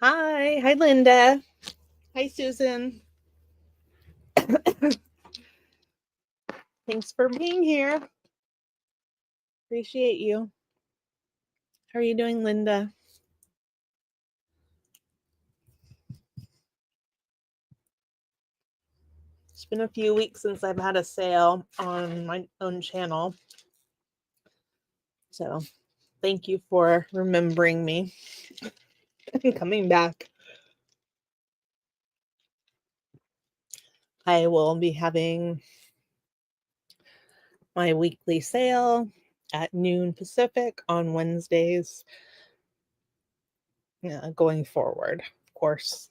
Hi, Linda. Hi, Susan. Thanks for being here. Appreciate you. How are you doing, Linda? It's been a few weeks since I've had a sale on my own channel. So thank you for remembering me and coming back. I will be having my weekly sale at noon Pacific on Wednesdays going forward. Of course,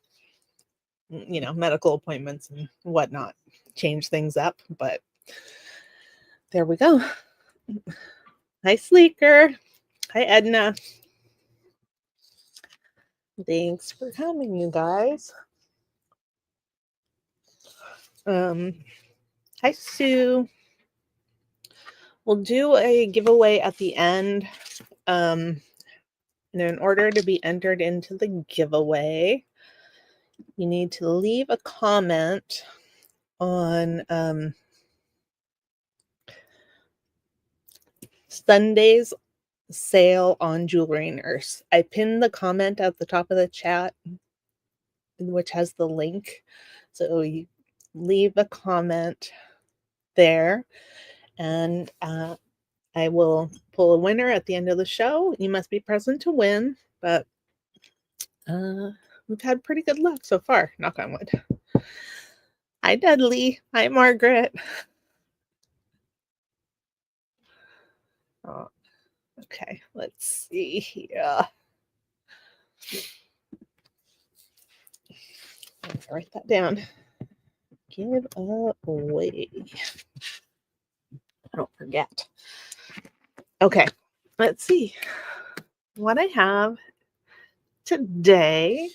medical appointments and whatnot change things up, but there we go. Hi, Sleeker. Hi, Edna. Thanks for coming, you guys. Hi, Sue. We'll do a giveaway at the end. And in order to be entered into the giveaway, you need to leave a comment on Sunday's sale on Jewelry Nurse. I pinned the comment at the top of the chat, which has the link. So you leave a comment there, and I will pull a winner at the end of the show. You must be present to win, but we've had pretty good luck so far, knock on wood. Hi, Dudley. Hi, Margaret. Oh, okay, let's see here. Let's write that down. Give away. I don't forget. Okay, let's see what I have today.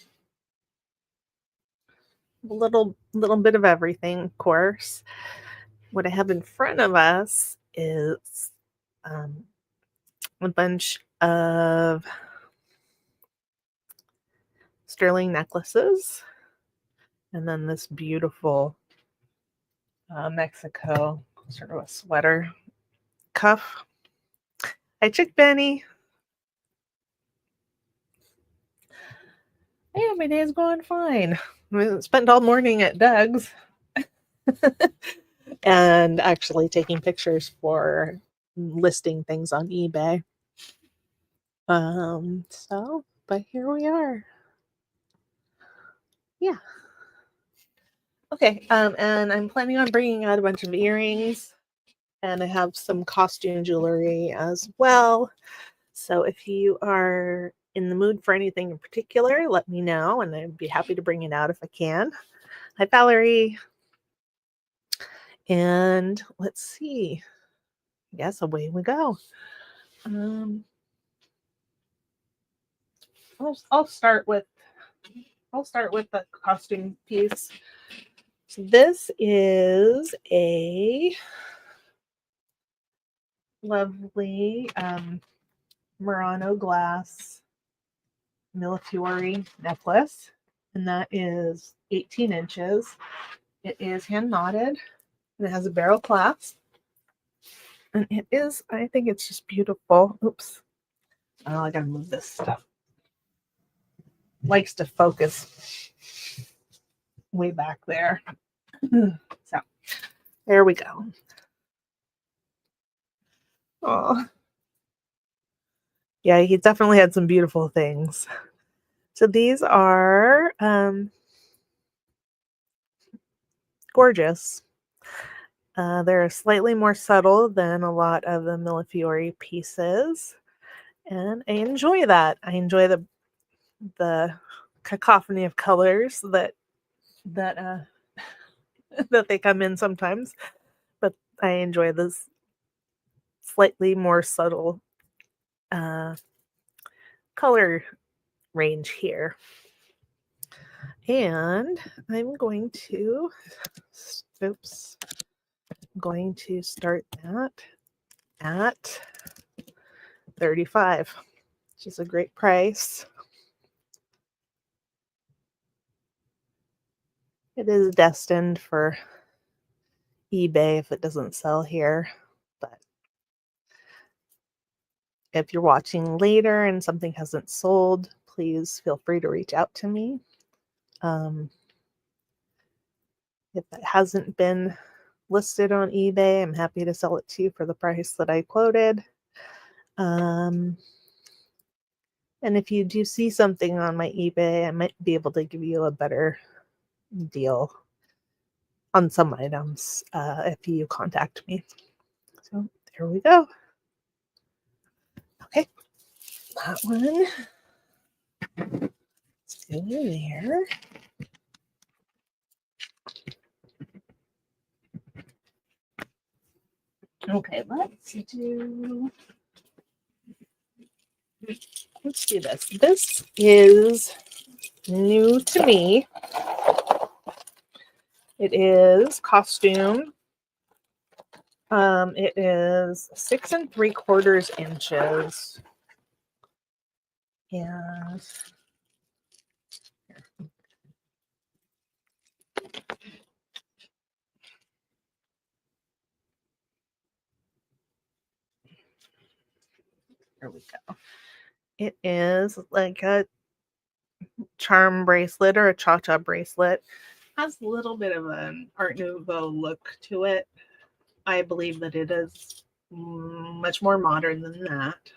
A little bit of everything, of course. What I have in front of us is a bunch of sterling necklaces, and then this beautiful Mexico sort of a sweater cuff. Hi, Chick Benny. Yeah, my day's going fine. I spent all morning at Doug's and actually taking pictures for listing things on eBay. But here we are. Yeah. Okay, and I'm planning on bringing out a bunch of earrings, and I have some costume jewelry as well. So if you are in the mood for anything in particular, let me know, and I'd be happy to bring it out if I can. Hi, Valerie. And let's see. Yes, away we go. I'll start with the costume piece. So this is a lovely Murano glass Millefiori necklace, and that is 18 inches. It is hand knotted, and it has a barrel clasp, and it is, I think it's just beautiful. Oops. Oh, I gotta move this stuff. Likes to focus way back there. So there we go. Oh, yeah, he definitely had some beautiful things. So these are gorgeous. They're slightly more subtle than a lot of the Millefiori pieces, and I enjoy that. I enjoy the cacophony of colors that that they come in sometimes, but I enjoy this slightly more subtle color range here. And I'm going to start that at $35, which is a great price. It is destined for eBay if it doesn't sell here, but if you're watching later and something hasn't sold, please feel free to reach out to me. If it hasn't been listed on eBay, I'm happy to sell it to you for the price that I quoted. And if you do see something on my eBay, I might be able to give you a better deal on some items if you contact me. So there we go. Okay, that one. Let's go in there. Okay, let's do this. This is new to me. It is costume. It is 6 3/4 inches. And there we go. It is like a charm bracelet or a cha-cha bracelet. Has a little bit of an Art Nouveau look to it. I believe that it is much more modern than that.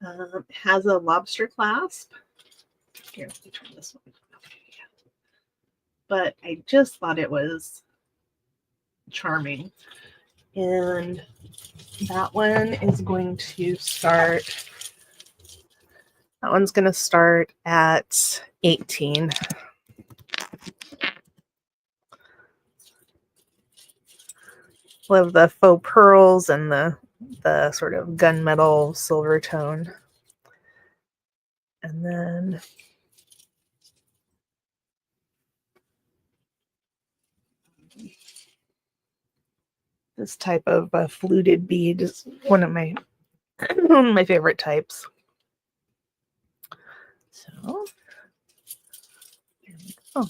It has a lobster clasp. Here, let me turn this one. Okay. But I just thought it was charming. And that one is going to start. That one's going to start at 18. Love the faux pearls and the sort of gunmetal silver tone. And then this type of fluted bead is one of my my favorite types. So here we go.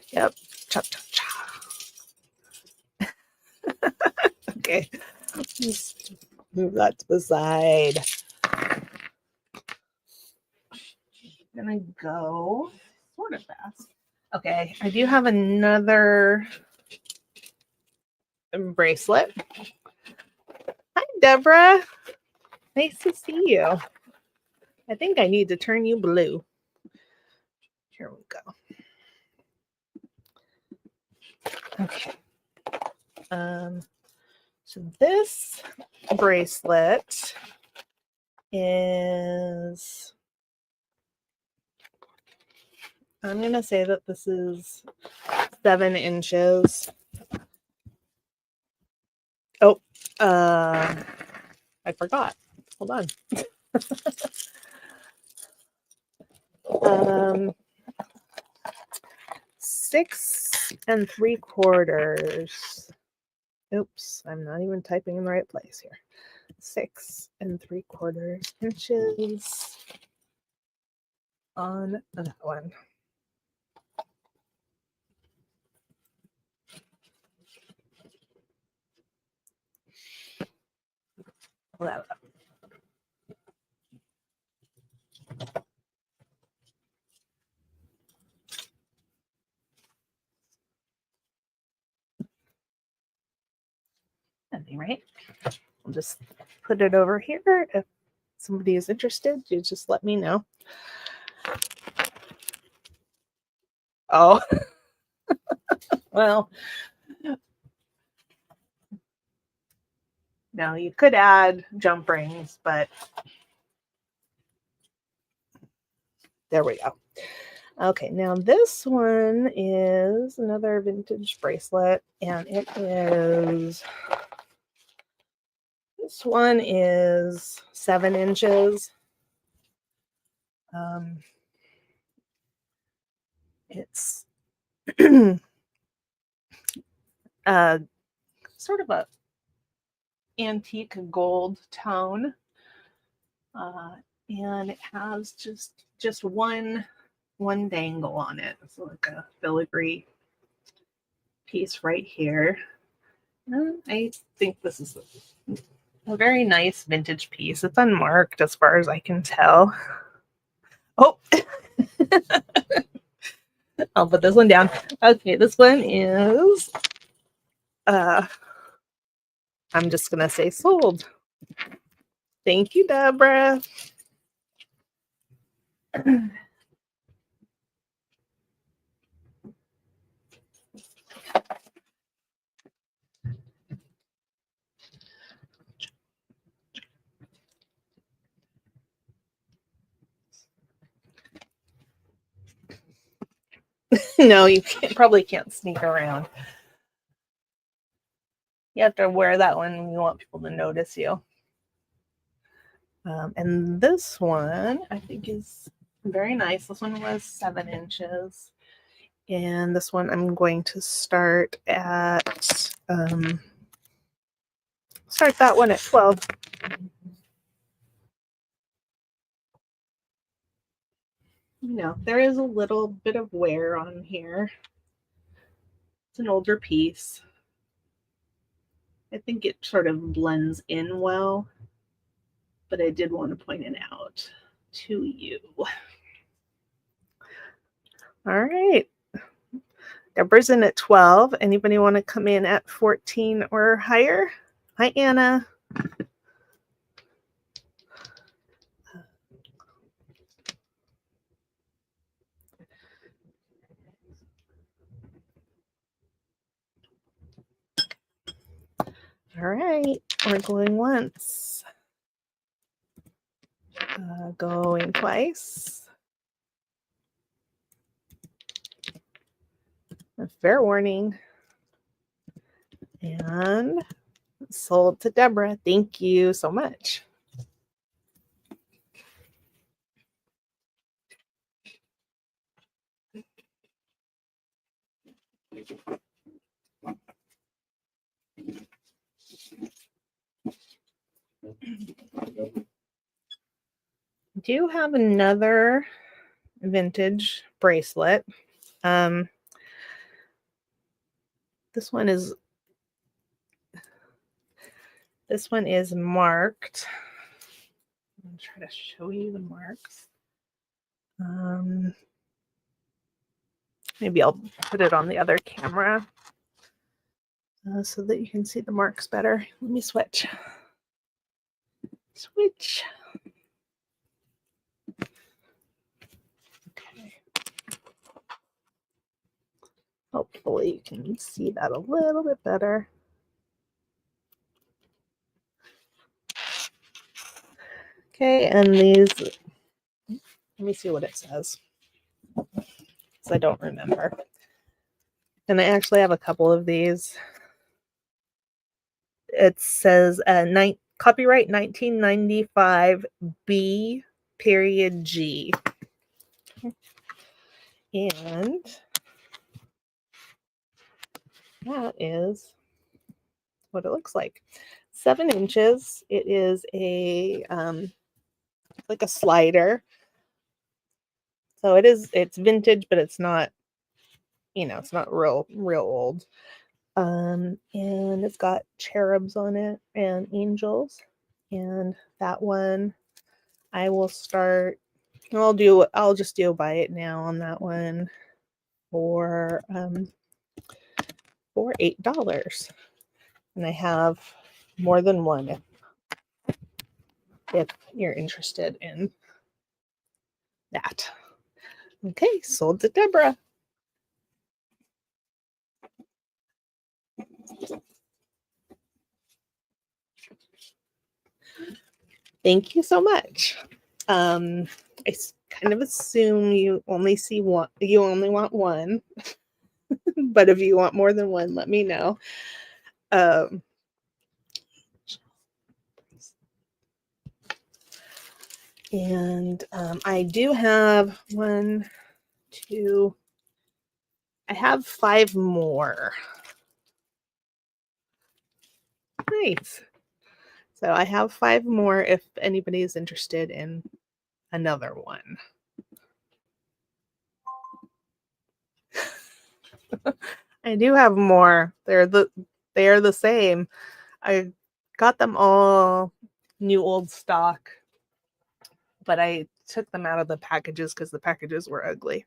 Yep. Chop, chop, chop. Okay. Just move that to the side. I'm gonna go sort of fast. Okay, I do have another bracelet. Hi, Deborah. Nice to see you. I think I need to turn you blue. Here we go. Okay. So this bracelet is, I'm going to say that this is 7 inches. Oh, I forgot. Hold on. 6 3/4. Oops, I'm not even typing in the right place here. 6 3/4 inches on that one. Pull that up. That'd be right. I'll just put it over here. If somebody is interested, you just let me know. Oh, well, no, you could add jump rings, but there we go. Okay, now this one is another vintage bracelet, and it is, this one is 7 inches. It's sort of a antique gold tone, and it has just one one dangle on it. It's like a filigree piece right here. And I think this is a very nice vintage piece. It's unmarked as far as I can tell. Oh, I'll put this one down. Okay, this one is, I'm just going to say sold. Thank you, Deborah. No, you probably can't sneak around. You have to wear that one when you want people to notice you. And this one, I think, is very nice. This one was 7 inches. And this one I'm going to start at, start that one at 12. You know, there is a little bit of wear on here. It's an older piece. I think it sort of blends in well, but I did want to point it out to you. All right. Deborah's in at 12. Anybody want to come in at 14 or higher? Hi, Anna. All right, we're going once. Going twice. A fair warning. And sold to Deborah. Thank you so much. Do you have another vintage bracelet? This one is marked. I'm gonna try to show you the marks. Maybe I'll put it on the other camera so that you can see the marks better. Let me switch. Switch. Okay. Hopefully you can see that a little bit better. Okay, and these, let me see what it says, because I don't remember. And I actually have a couple of these. It says copyright 1995 B period G. And that is what it looks like. 7 inches. It is a like a slider. So it's vintage, but it's not, you know, it's not real old. And it's got cherubs on it and angels. And that one I will start, I'll just do a buy it now on that one for $8. And I have more than one if you're interested in that. Okay, sold to Deborah. Thank you so much. I kind of assume you only see one, you only want one, but if you want more than one, let me know. And I do have I have 5 more. Nice. So I have 5 more if anybody is interested in another one. I do have more. They are the same. I got them all new old stock, but I took them out of the packages because the packages were ugly.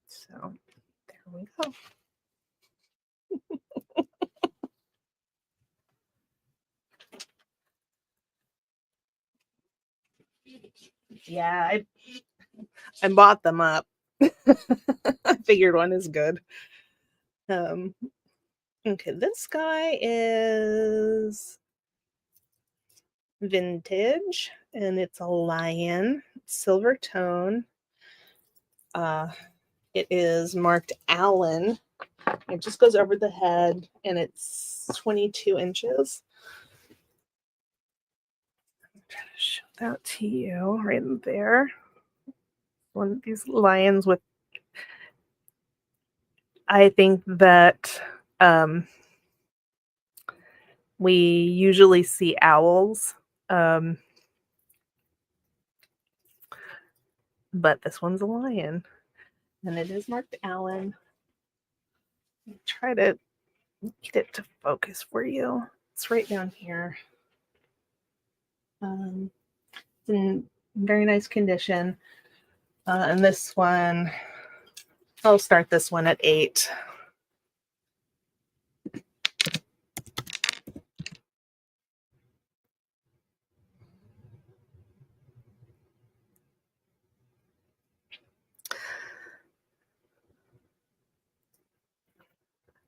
So there we go. Yeah, I bought them up. I figured one is good. Um, okay, this guy is vintage and it's a lion, silver tone. Uh, it is marked Allen. It just goes over the head and it's 22 inches. I'm trying to show that to you right there. One of these lions with, I think that we usually see owls, but this one's a lion and it is marked Allen. Try to get it to focus for you. It's right down here. It's in very nice condition. And this one, I'll start this one at 8.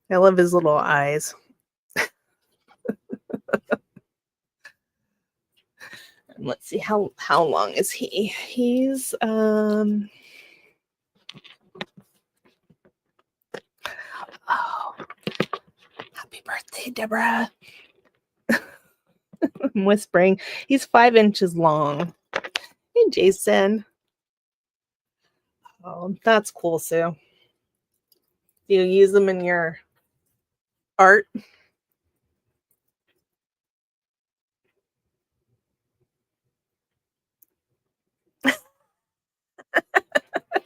I love his little eyes. And let's see, how long is he? He's oh, happy birthday, Deborah. I'm whispering. He's 5 inches long. Hey, Jason. Oh, that's cool, Sue. Do you use them in your art?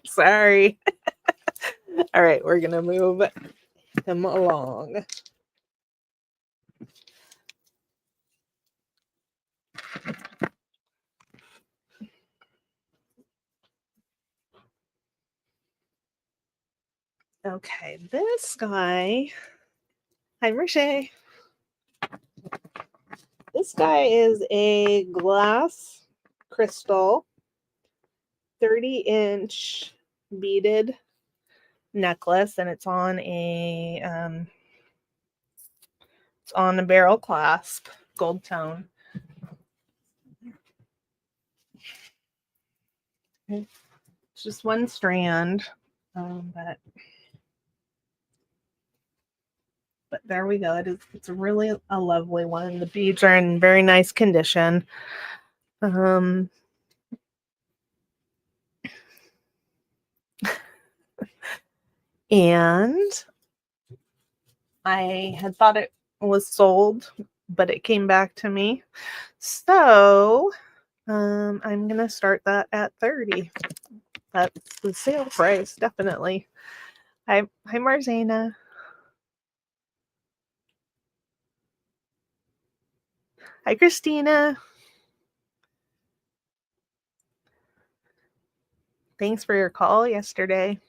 Sorry. All right, we're going to move him along. Okay, this guy. Hi, Marsha. This guy is a glass crystal 30-inch beaded necklace, and it's on a barrel clasp, gold tone. It's just one strand, but there we go. It's really a lovely one. The beads are in very nice condition. And I had thought it was sold, but it came back to me. So I'm gonna start that at 30. That's the sale price, definitely. Hi, Marzana. Hi, Christina. Thanks for your call yesterday.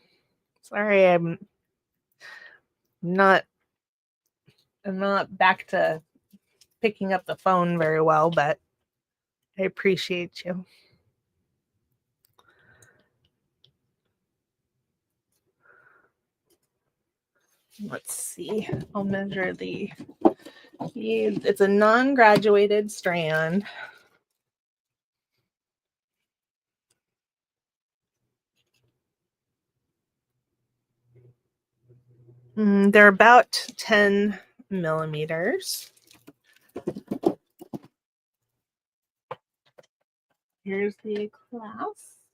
Sorry, I'm not back to picking up the phone very well, but I appreciate you. Let's see. I'll measure it's a non-graduated strand. They're about 10 millimeters. Here's the clasp.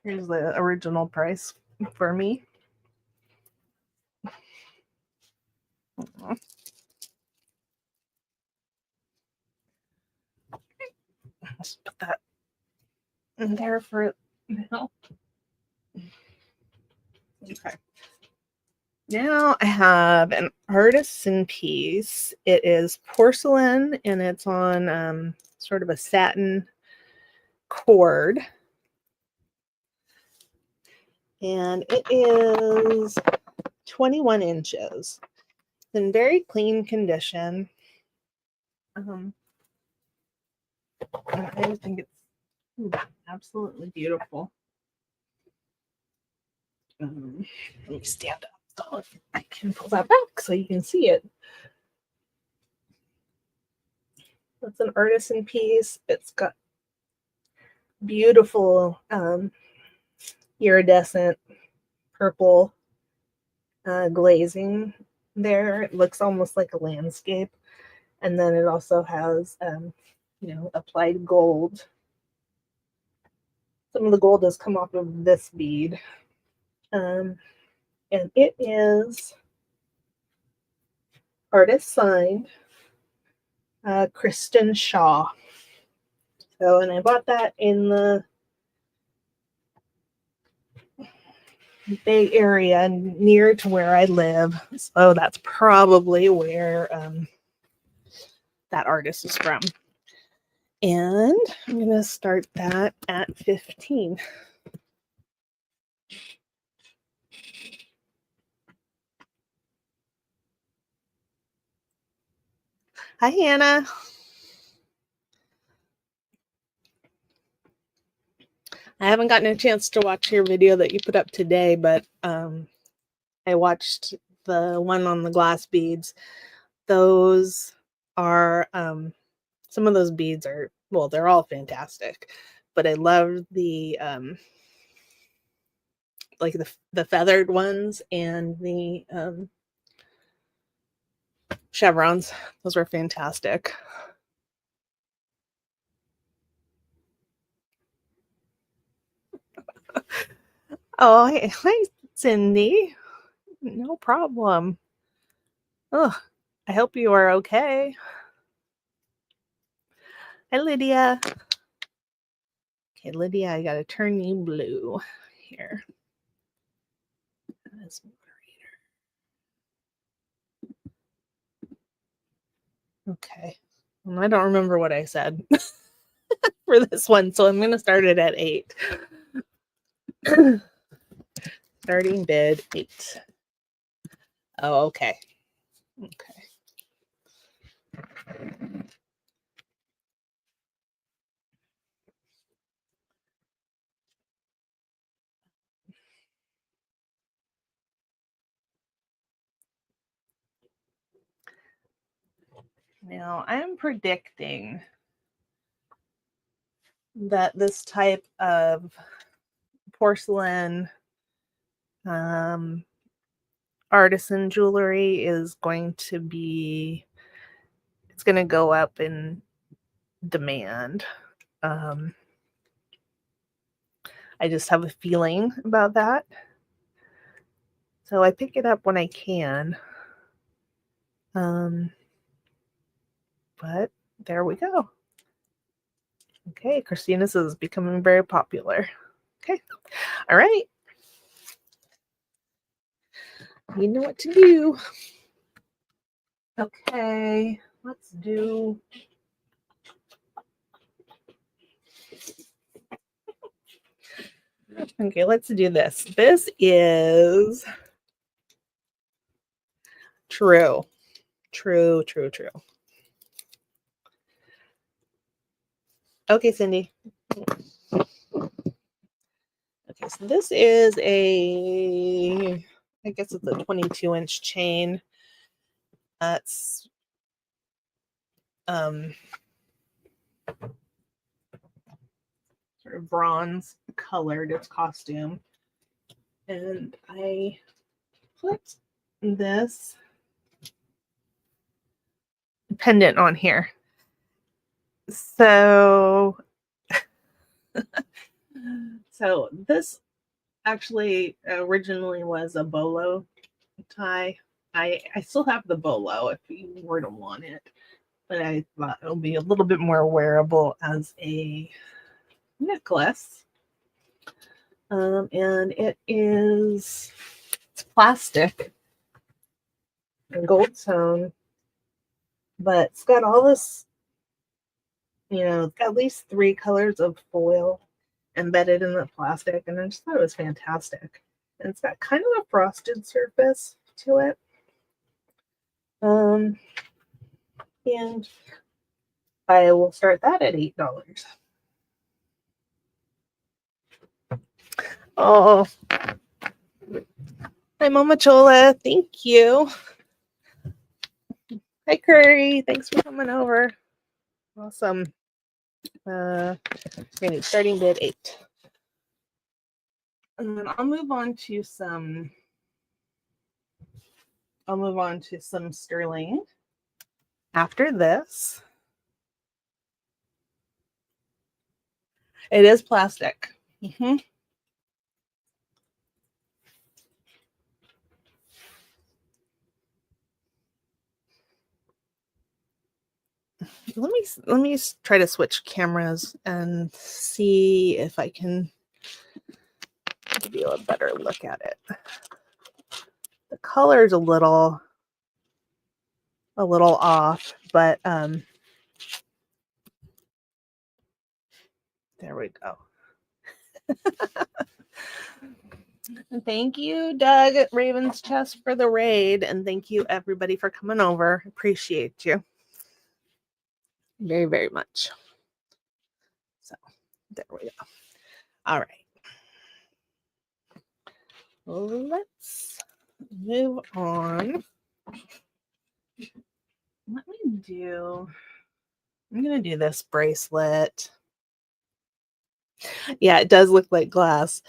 Here's the original price for me. Let's put that there for now. Okay. Now I have an Artisan piece. It is porcelain and it's on sort of a satin cord. And it is 21 inches. It's in very clean condition. And I think it's absolutely beautiful. Let me stand up so I can pull that back so you can see it. It's an Artisan piece. It's got beautiful iridescent purple glazing there. It looks almost like a landscape. And then it also has, applied gold. Some of the gold has come off of this bead. And it is artist signed, Kristen Shaw. So, and I bought that in the Bay Area near to where I live. So that's probably where that artist is from. And I'm going to start that at 15. Hi, Hannah. I haven't gotten a chance to watch your video that you put up today, but I watched the one on the glass beads. Those are, some of those beads are, well, they're all fantastic, but I love the, like the feathered ones and the chevrons. Those were fantastic. Oh, hi, Cindy. No problem. Oh, I hope you are okay. Hi, Lydia. Okay, Lydia, I gotta turn you blue here. As moderator. Okay. Well, I don't remember what I said for this one, so I'm gonna start it at 8. Starting bid 8. Oh, okay. Okay. Now I'm predicting that this type of porcelain artisan jewelry is going to be, it's going to go up in demand. I just have a feeling about that. So I pick it up when I can. But there we go. Okay, Christina's is becoming very popular. Okay, all right. You know what to do. Okay, let's do. Okay, let's do this. This is true. Okay, Cindy. Okay, so this is I guess it's a 22-inch chain. That's sort of bronze colored, its costume. And I put this pendant on here. So this actually originally was a bolo tie. I still have the bolo if you were to want it, but I thought it would be a little bit more wearable as a necklace. And it's plastic and gold sewn, but it's got all this, at least 3 colors of foil embedded in the plastic, and I just thought it was fantastic. And it's got kind of a frosted surface to it. And I will start that at $8. Oh, hi, Mama Chola. Thank you. Hi, Curry. Thanks for coming over. Awesome. We're going to starting bid 8. And then I'll move on to some sterling after this. It is plastic. Mm-hmm. Let me try to switch cameras and see if I can give you a better look at it. The color's a little off, but there we go. Thank you, Doug at Raven's Chest, for the raid, and thank you everybody for coming over. Appreciate you very, very much. So there we go. All right. Let's move on. I'm gonna do this bracelet. Yeah, it does look like glass.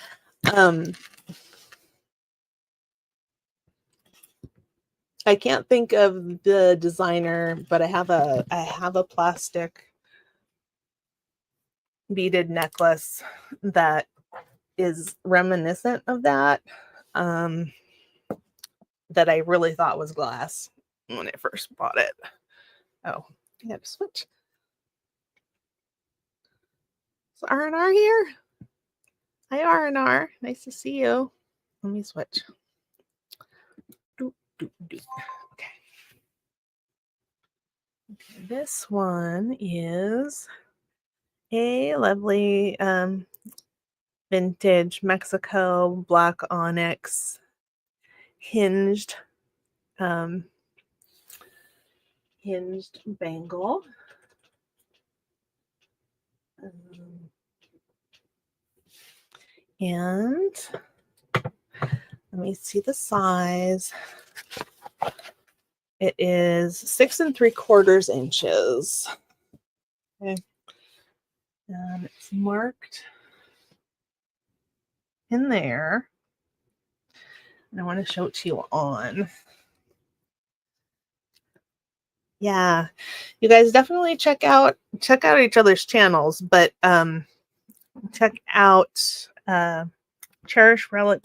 I can't think of the designer, but I have a plastic beaded necklace that is reminiscent of that, that I really thought was glass when I first bought it. Oh, I got to switch. Is R&R here? Hi, R&R. Nice to see you. Let me switch. Okay. This one is a lovely vintage Mexico black onyx hinged bangle. And let me see the size. It is 6 3/4 inches. Okay. It's marked in there. And I want to show it to you on. Yeah, you guys definitely check out each other's channels, but check out Cherish Relic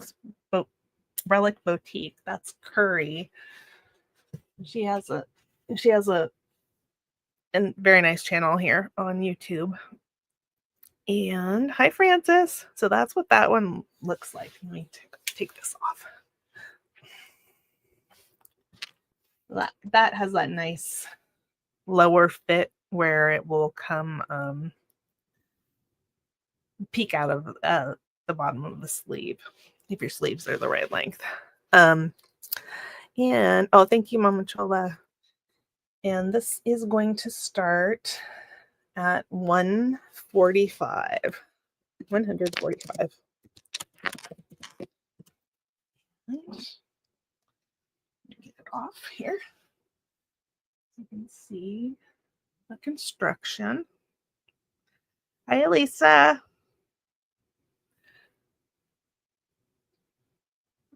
Boutique. That's Curry. She has a very nice channel here on YouTube. And hi, Francis. So that's what that one looks like. Let me take this off. That has that nice lower fit where it will come peek out of the bottom of the sleeve if your sleeves are the right length. And oh, thank you, Mama Chola. And this is going to start at $145. $145. Get it off here. You can see the construction. Hi, Elisa.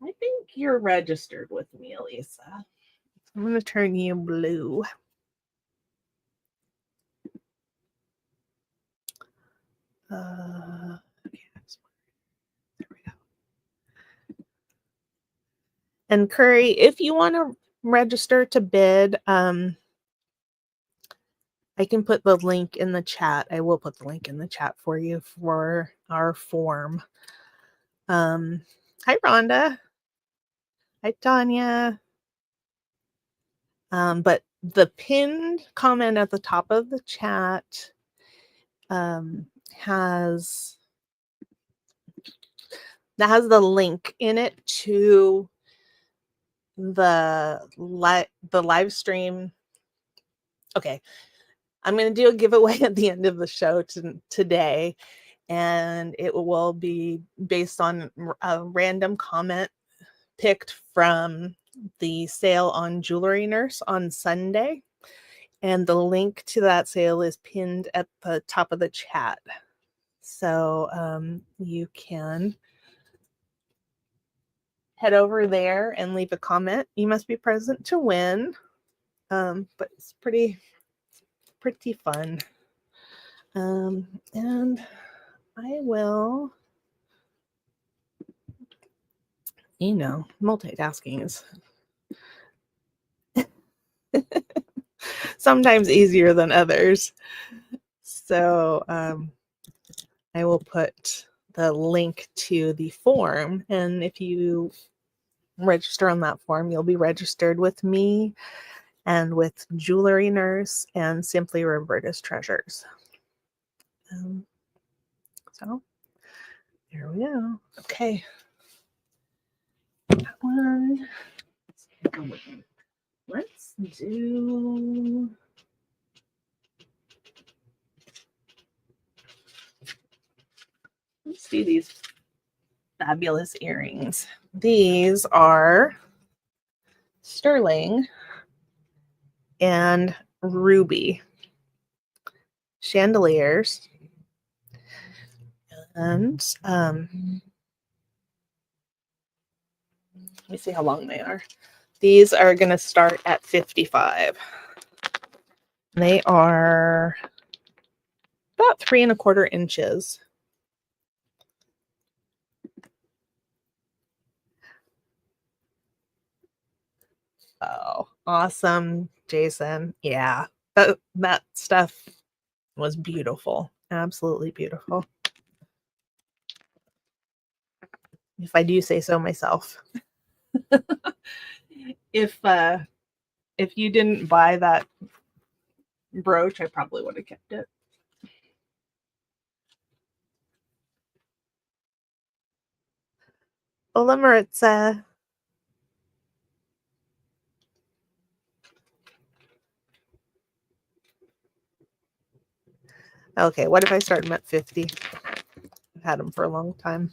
I think you're registered with me, Elisa. I'm going to turn you blue. Okay, there we go. And Curry, if you want to register to bid, I can put the link in the chat. I will put the link in the chat for you for our form. Hi, Rhonda. Hi, Tanya. But the pinned comment at the top of the chat has the link in it to the live stream. Okay, I'm going to do a giveaway at the end of the show today, and it will be based on a random comment picked from the sale on Jewelry Nurse on Sunday. And the link to that sale is pinned at the top of the chat. So you can head over there and leave a comment. You must be present to win. But it's pretty fun. And I will, multitasking is sometimes easier than others. So I will put the link to the form, and if you register on that form, you'll be registered with me and with Jewelry Nurse and Simply Roberta's Treasures. So there we go. Okay. That one. Let's do. Let's do these fabulous earrings. These are sterling and ruby chandeliers. And let me see how long they are. These are going to start at 55. They are about 3 1/4 inches. Oh, awesome, Jason. Yeah, that stuff was beautiful. Absolutely beautiful. If I do say so myself. If you didn't buy that brooch, I probably would have kept it. Hola, Maritza. Okay, what if I start them at 50? I've had them for a long time.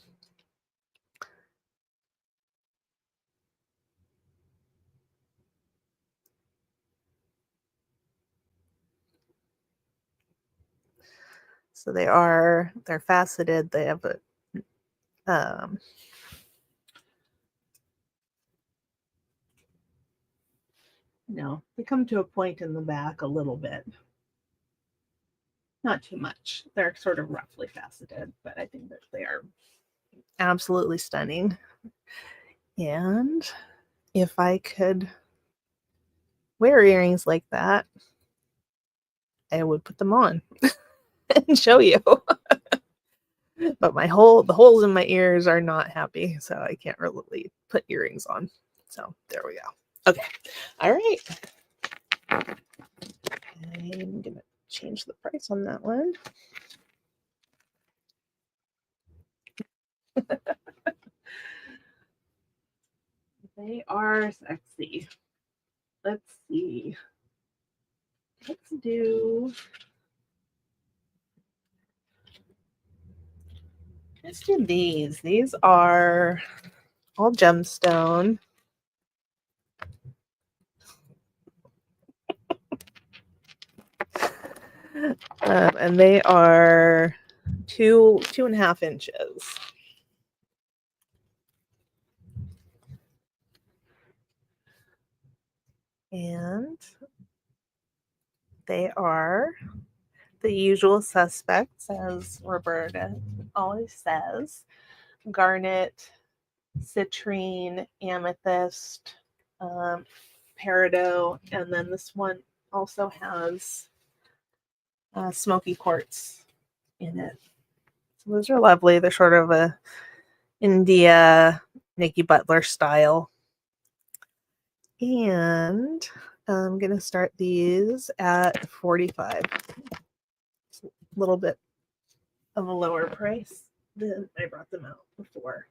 So they're faceted. They have a they come to a point in the back a little bit. Not too much. They're sort of roughly faceted, but I think that they are absolutely stunning. And if I could wear earrings like that, I would put them on and show you. But the holes in my ears are not happy, so I can't really put earrings on. So there we go. Okay. All right. I'm gonna change the price on that one. They are sexy. Let's see. Let's do these. These are all gemstone. And they are 2.5 inches. And they are the usual suspects, as Roberta always says: garnet, citrine, amethyst, peridot, and then this one also has smoky quartz in it. So those are lovely. They're sort of a India Nikki Butler style. And I'm going to start these at $45. It's a little bit of a lower price than I brought them out before.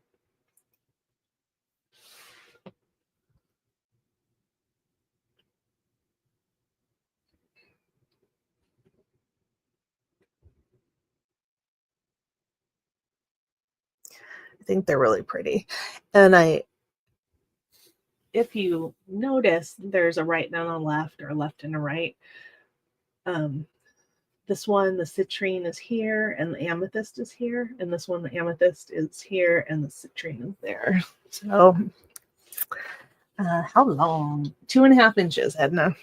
I think they're really pretty. And if you notice, there's a right and a left, or a left and a right. This one, the citrine is here, and the amethyst is here. And this one, the amethyst is here, and the citrine is there. So, how long? 2.5 inches, Edna.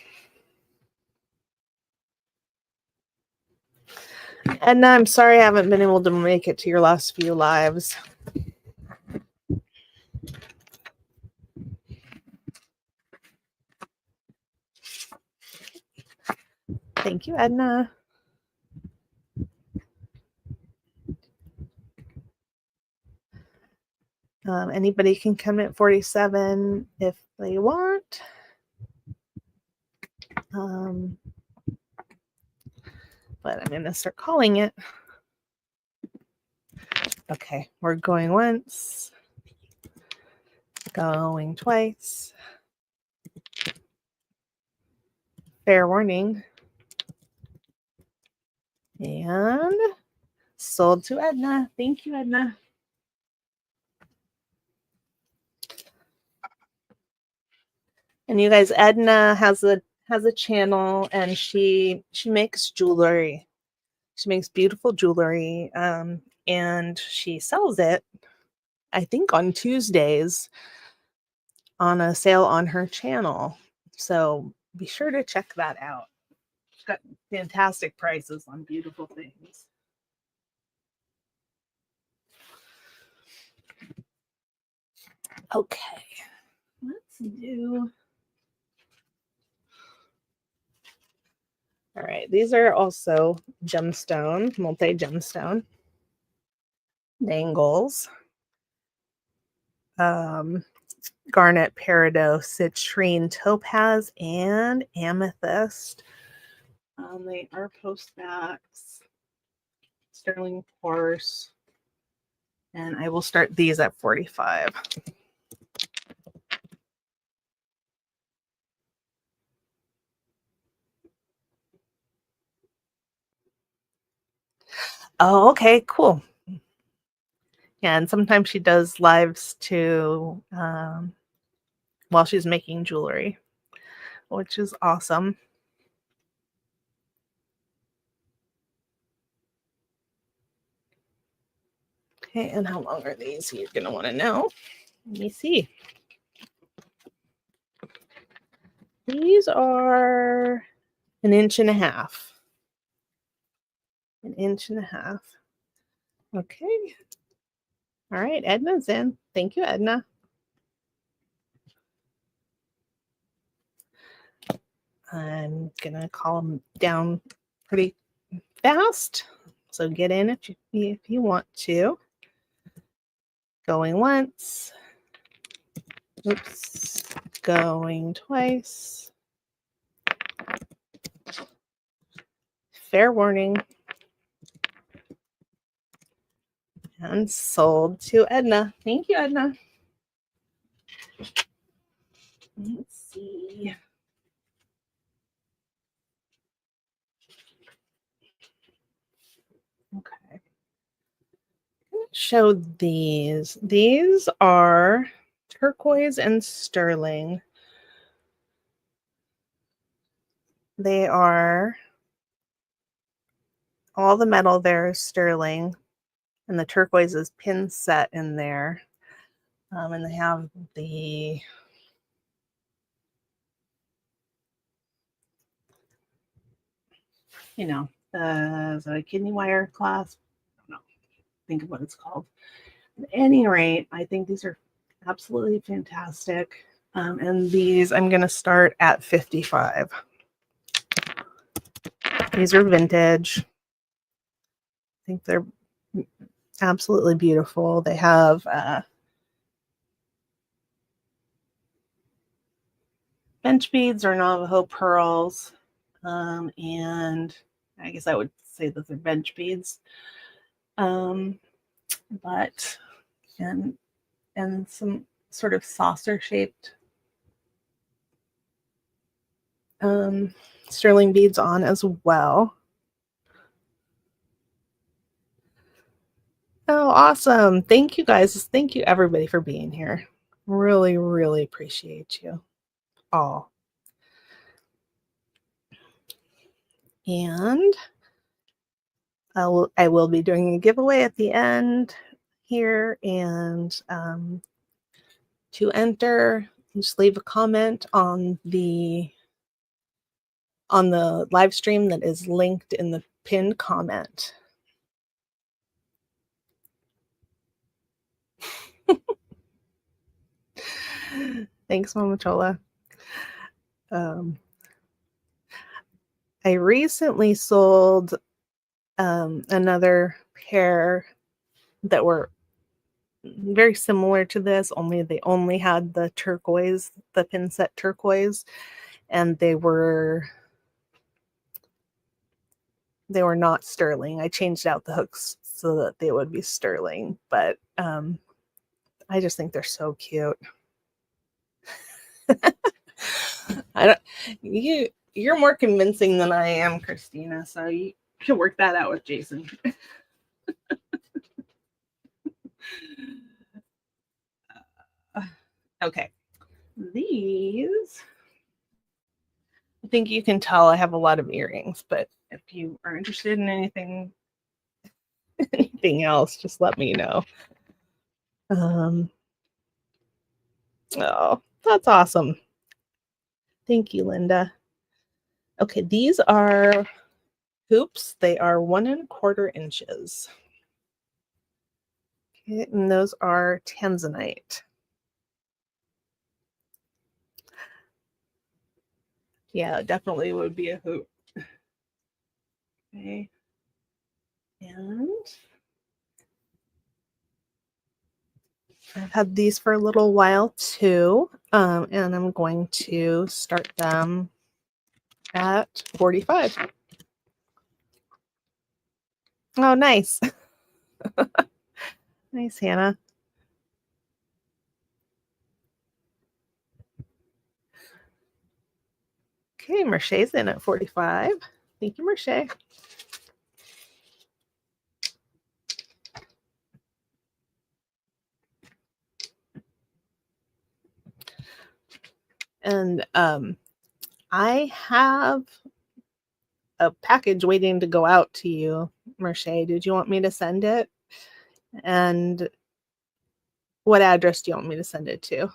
Edna, I'm sorry I haven't been able to make it to your last few lives. Thank you, Edna. Anybody can come at 47 if they want. But I'm going to start calling it. Okay, we're going once, going twice. Fair warning. And sold to Edna. Thank you, Edna. And you guys, Edna has a channel, and she makes jewelry. She makes beautiful jewelry, and she sells it, I think, on Tuesdays on a sale on her channel. So be sure to check that out. She's got fantastic prices on beautiful things. Okay, let's do. All right, these are also gemstone, multi-gemstone bangles. Garnet, peridot, citrine, topaz, and amethyst. They are post backs, sterling quartz, and I will start these at 45. Oh, okay, cool. Yeah, and sometimes she does lives too while she's making jewelry, which is awesome. Okay, and how long are these? You're going to want to know. Let me see. These are 1.5 inches. 1.5 inches. Okay. All right, Edna's in. Thank you, Edna. I'm going to call them down pretty fast. So get in if you want to. Going once. Oops. Going twice. Fair warning. And sold to Edna. Thank you, Edna. Let's see. Okay. Show these. These are turquoise and sterling. They are, all the metal there is sterling, and the turquoise is pin set in there. And they have the the kidney wire clasp. I don't know. Think of what it's called. At any rate, I think these are absolutely fantastic. And these I'm going to start at 55. These are vintage. I think they're absolutely beautiful. They have bench beads or Navajo pearls, and I guess I would say that they're bench beads, but and some sort of saucer shaped sterling beads on as well. Oh, awesome. Thank you guys. Thank you everybody for being here. Really, really appreciate you all. And I will be doing a giveaway at the end here, and to enter, just leave a comment on the live stream that is linked in the pinned comment. Thanks, Mama Chola. I recently sold another pair that were very similar to this, only they only had the turquoise, the pin set turquoise, and they were not sterling. I changed out the hooks so that they would be sterling, but I just think they're so cute. You're more convincing than I am, Christina, so you should work that out with Jason. Okay, these, I think you can tell I have a lot of earrings, but if you are interested in anything else, just let me know. Oh, that's awesome. Thank you, Linda. Okay, these are hoops. They are 1 1/4 inches. Okay, and those are tanzanite. Yeah, definitely would be a hoop. Okay. And I've had these for a little while too. And I'm going to start them at 45. Oh, nice. Nice, Hannah. Okay, Merce's in at 45. Thank you, Merce. And I have a package waiting to go out to you, Merce. Did you want me to send it? And what address do you want me to send it to?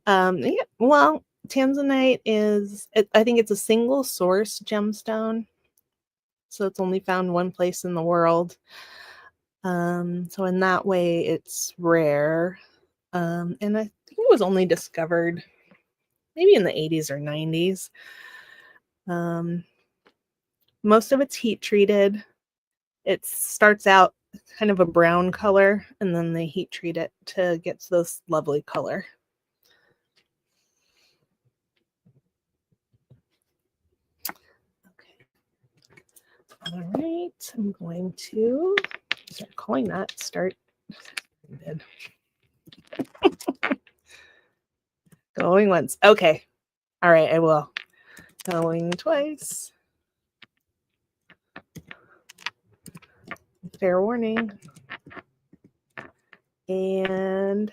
Yeah, well, tanzanite is, I think it's a single source gemstone. So it's only found one place in the world. So in that way, it's rare. And I think it was only discovered maybe in the 80s or 90s. Most of it's heat treated. It starts out kind of a brown color, and then they heat treat it to get to this lovely color. Okay. All right, I'm going to start calling that start. Going once. Okay. All right, I will. Going twice. Fair warning. And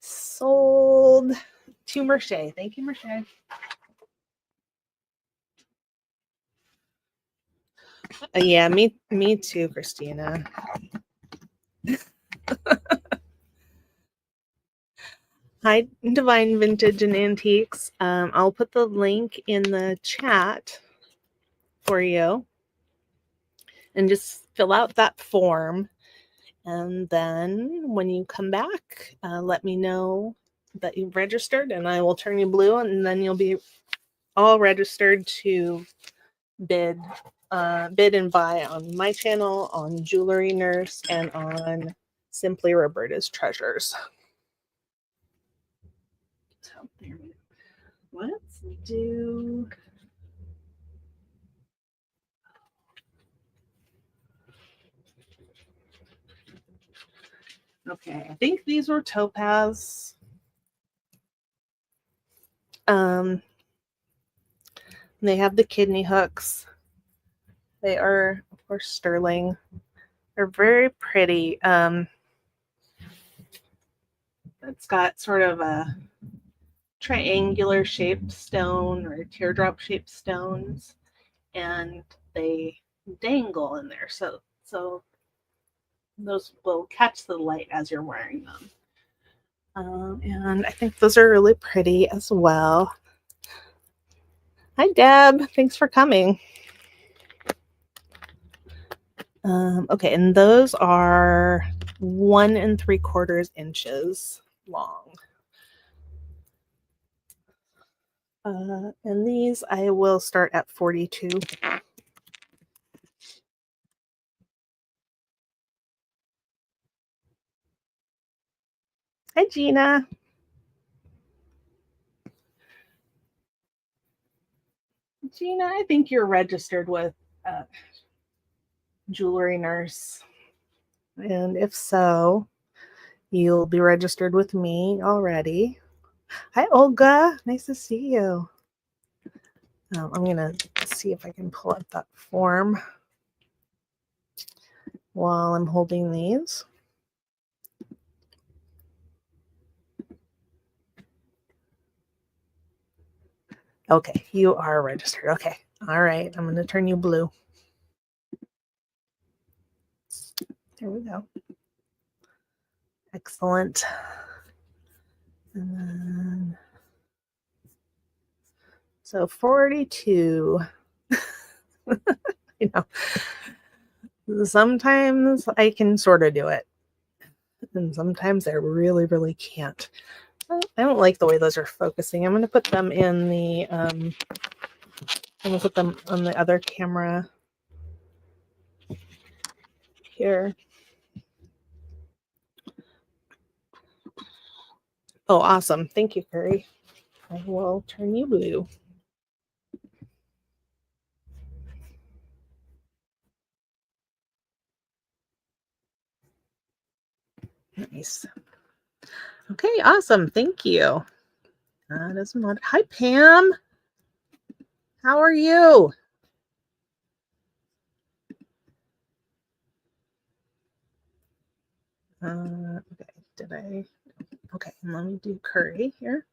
sold to Merce. Thank you, Merce. Yeah, me too, Christina. Hi, Divine Vintage and Antiques. I'll put the link in the chat for you. And just fill out that form. And then when you come back, let me know that you've registered, and I will turn you blue, and then you'll be all registered to bid and buy on my channel, on Jewelry Nurse, and on Simply Roberta's Treasures. So there we go. Let's do. Okay, I think these were topaz. They have the kidney hooks. They are, of course, sterling. They're very pretty. It's got sort of a triangular shaped stone or teardrop shaped stones, and they dangle in there. So those will catch the light as you're wearing them. And I think those are really pretty as well. Hi, Deb. Thanks for coming. Okay, and those are 1 3/4 inches long. And these I will start at 42. Hi, Gina. Gina, I think you're registered with Jewelry Nurse. And if so, you'll be registered with me already. Hi, Olga. Nice to see you. I'm going to see if I can pull up that form while I'm holding these. Okay, you are registered. Okay. All right. I'm going to turn you blue. There we go. Excellent. And then, so 42. You know, sometimes I can sort of do it, and sometimes I really, really can't. I don't like the way those are focusing. I'm going to put them in the, I'm going to put them on the other camera here. Oh, awesome. Thank you, Curry. I will turn you blue. Nice. Okay, awesome. Thank you. That is not. Hi, Pam. How are you? Okay, did I? Okay, let me do Curry here.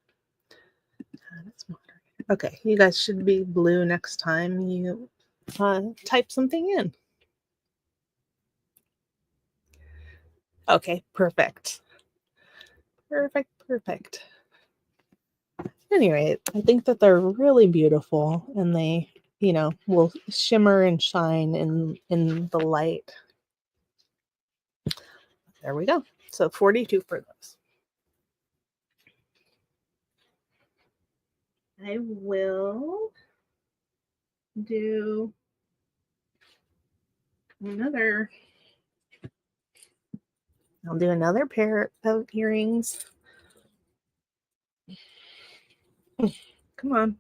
That's moderator. Okay, you guys should be blue next time you type something in. Okay, perfect. Perfect. Anyway, I think that they're really beautiful, and they, you know, will shimmer and shine in the light. There we go. So 42 for those. I will do another. I'll do another pair of earrings. Come on.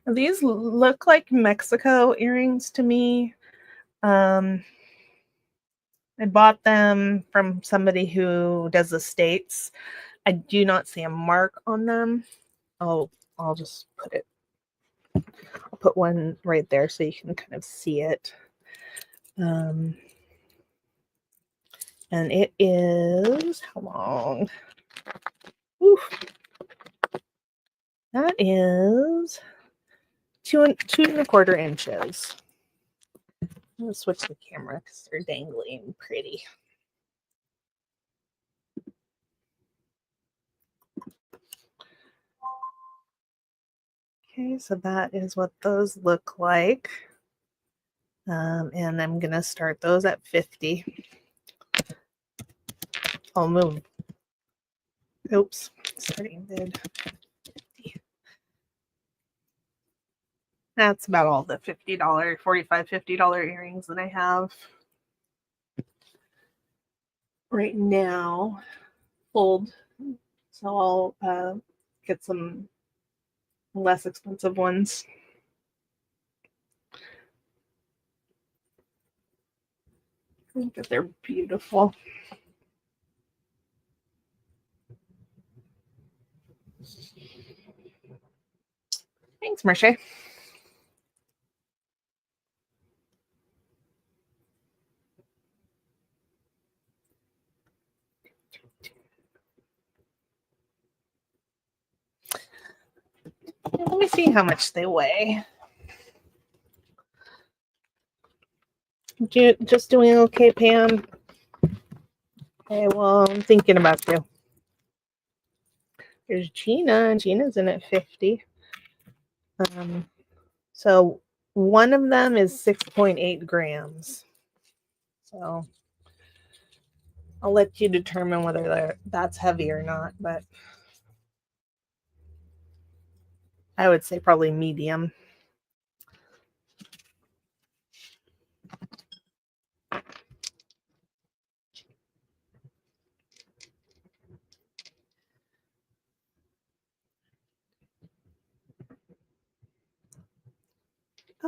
These look like Mexico earrings to me. I bought them from somebody who does the States. I do not see a mark on them. Oh, I'll just put it. I'll put one right there so you can kind of see it. And it is how long? Oof. That is 2 1/4 inches. I'm gonna switch the camera because they're dangling pretty. Okay, so that is what those look like. And I'm gonna start those at 50. I'll move. Oops, starting bid. That's about all the $50, $45, $50 earrings that I have right now. Fold. So I'll get some less expensive ones. I think that they're beautiful. Thanks, Marche. Let me see how much they weigh. Just doing okay, Pam? Okay, well, I'm thinking about you. There's Gina, and Gina's in at 50. So one of them is 6.8 grams. So I'll let you determine whether that's heavy or not, but I would say probably medium.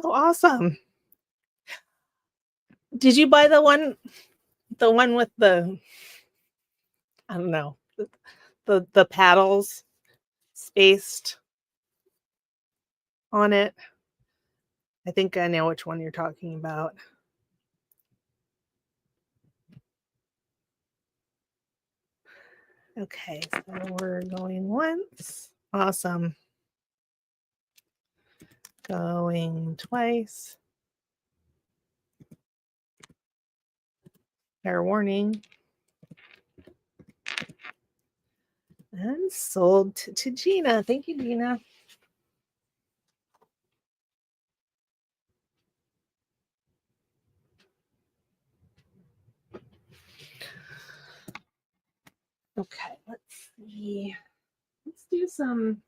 Oh, awesome. Did you buy the one with the, I don't know, the paddles spaced on it? I think I know which one you're talking about. Okay, so we're going once. Awesome. Going twice. Fair warning. And sold to Gina. Thank you, Gina. Okay, let's see. Let's do some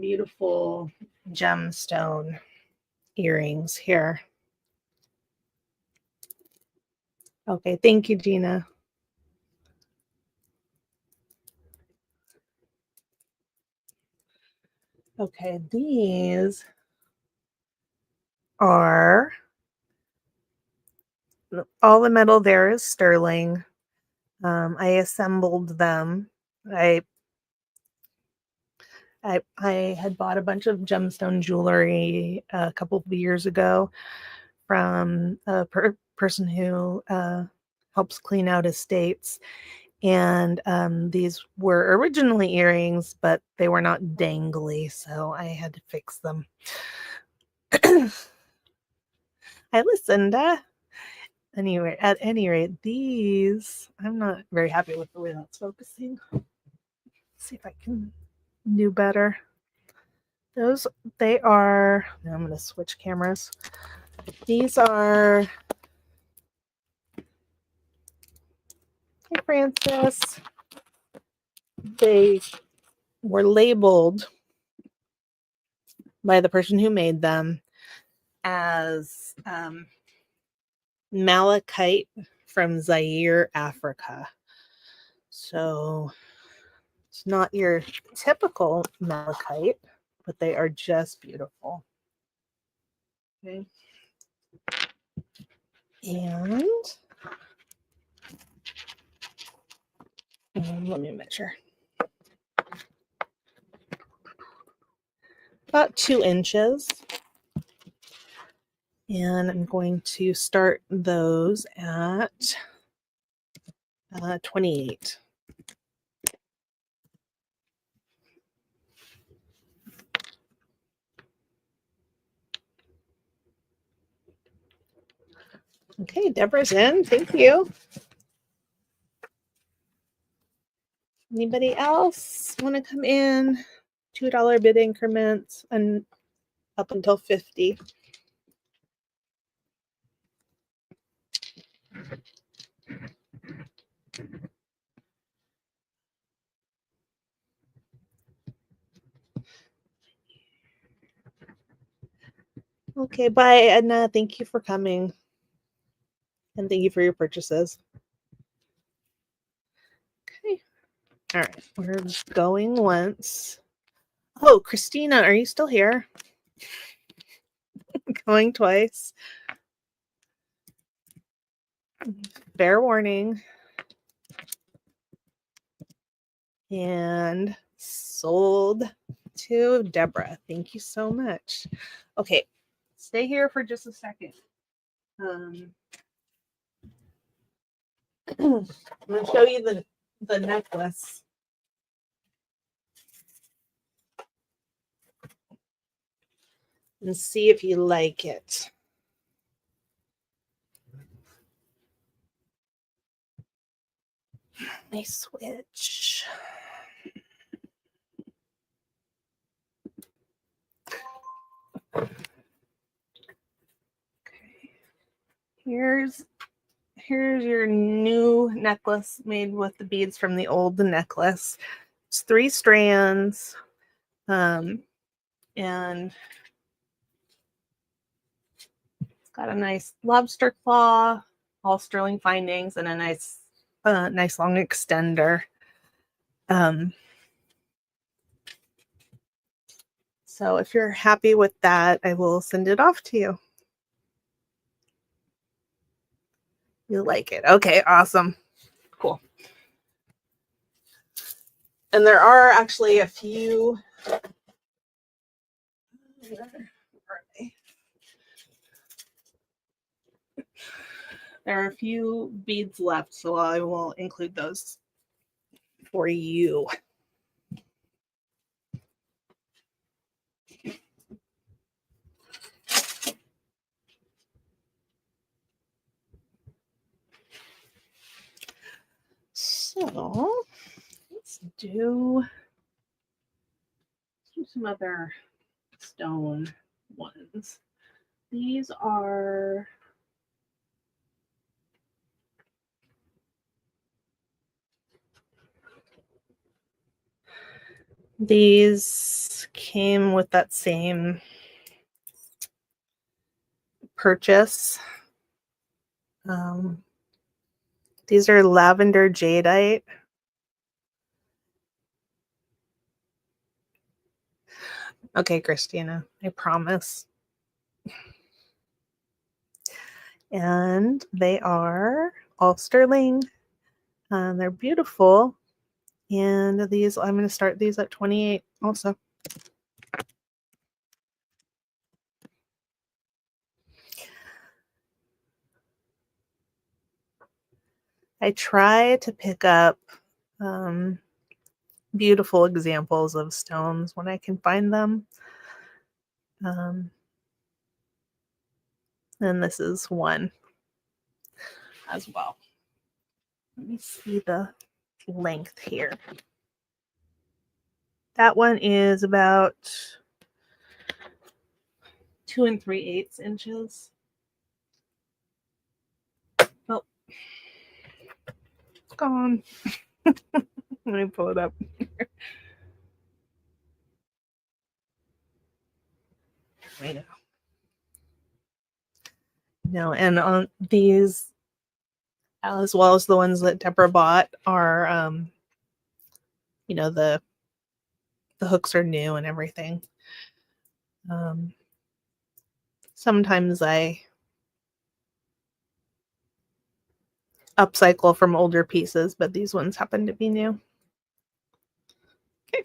beautiful gemstone earrings here. Okay, thank you, Gina. Okay, these are, all the metal there is sterling. I assembled them. I had bought a bunch of gemstone jewelry a couple of years ago from a person who helps clean out estates. And these were originally earrings, but they were not dangly, so I had to fix them. I listened. Anyway, at any rate, these, I'm not very happy with the way that's focusing. Let's see if I can do better. They are, now I'm going to switch cameras. These are, hey Francis, they were labeled by the person who made them as malachite from Zaire, Africa. So it's not your typical malachite, but they are just beautiful. Okay. And let me measure. About 2 inches. And I'm going to start those at 28. Okay, Deborah's in. Thank you. Anybody else want to come in? $2 bid increments and up until 50. Okay, bye, Edna. Thank you for coming. And thank you for your purchases. Okay. All right. We're going once. Oh, Christina, are you still here? Going twice. Fair warning. And sold to Deborah. Thank you so much. Okay, stay here for just a second. I'm going to show you the necklace. And see if you like it. Let me switch. Okay. Here's your new necklace made with the beads from the old necklace. It's 3 strands. And it's got a nice lobster claw, all sterling findings, and a nice long extender. So if you're happy with that, I will send it off to you. You like it. Okay, awesome. Cool. And there are actually a few. There are a few beads left, so I will include those for you. So let's do some other stone ones. These came with that same purchase. These are lavender jadeite. Okay, Christina, I promise. And they are all sterling. They're beautiful. And these, I'm going to start these at 28 also. I try to pick up beautiful examples of stones when I can find them. And this is one as well. Let me see the length here. That one is about 2 3/8 inches. Oh, it's gone. Let me pull it up. I know. No, and on these, as well as the ones that Deborah bought, are the hooks are new and everything. Sometimes I upcycle from older pieces, but these ones happen to be new. Okay.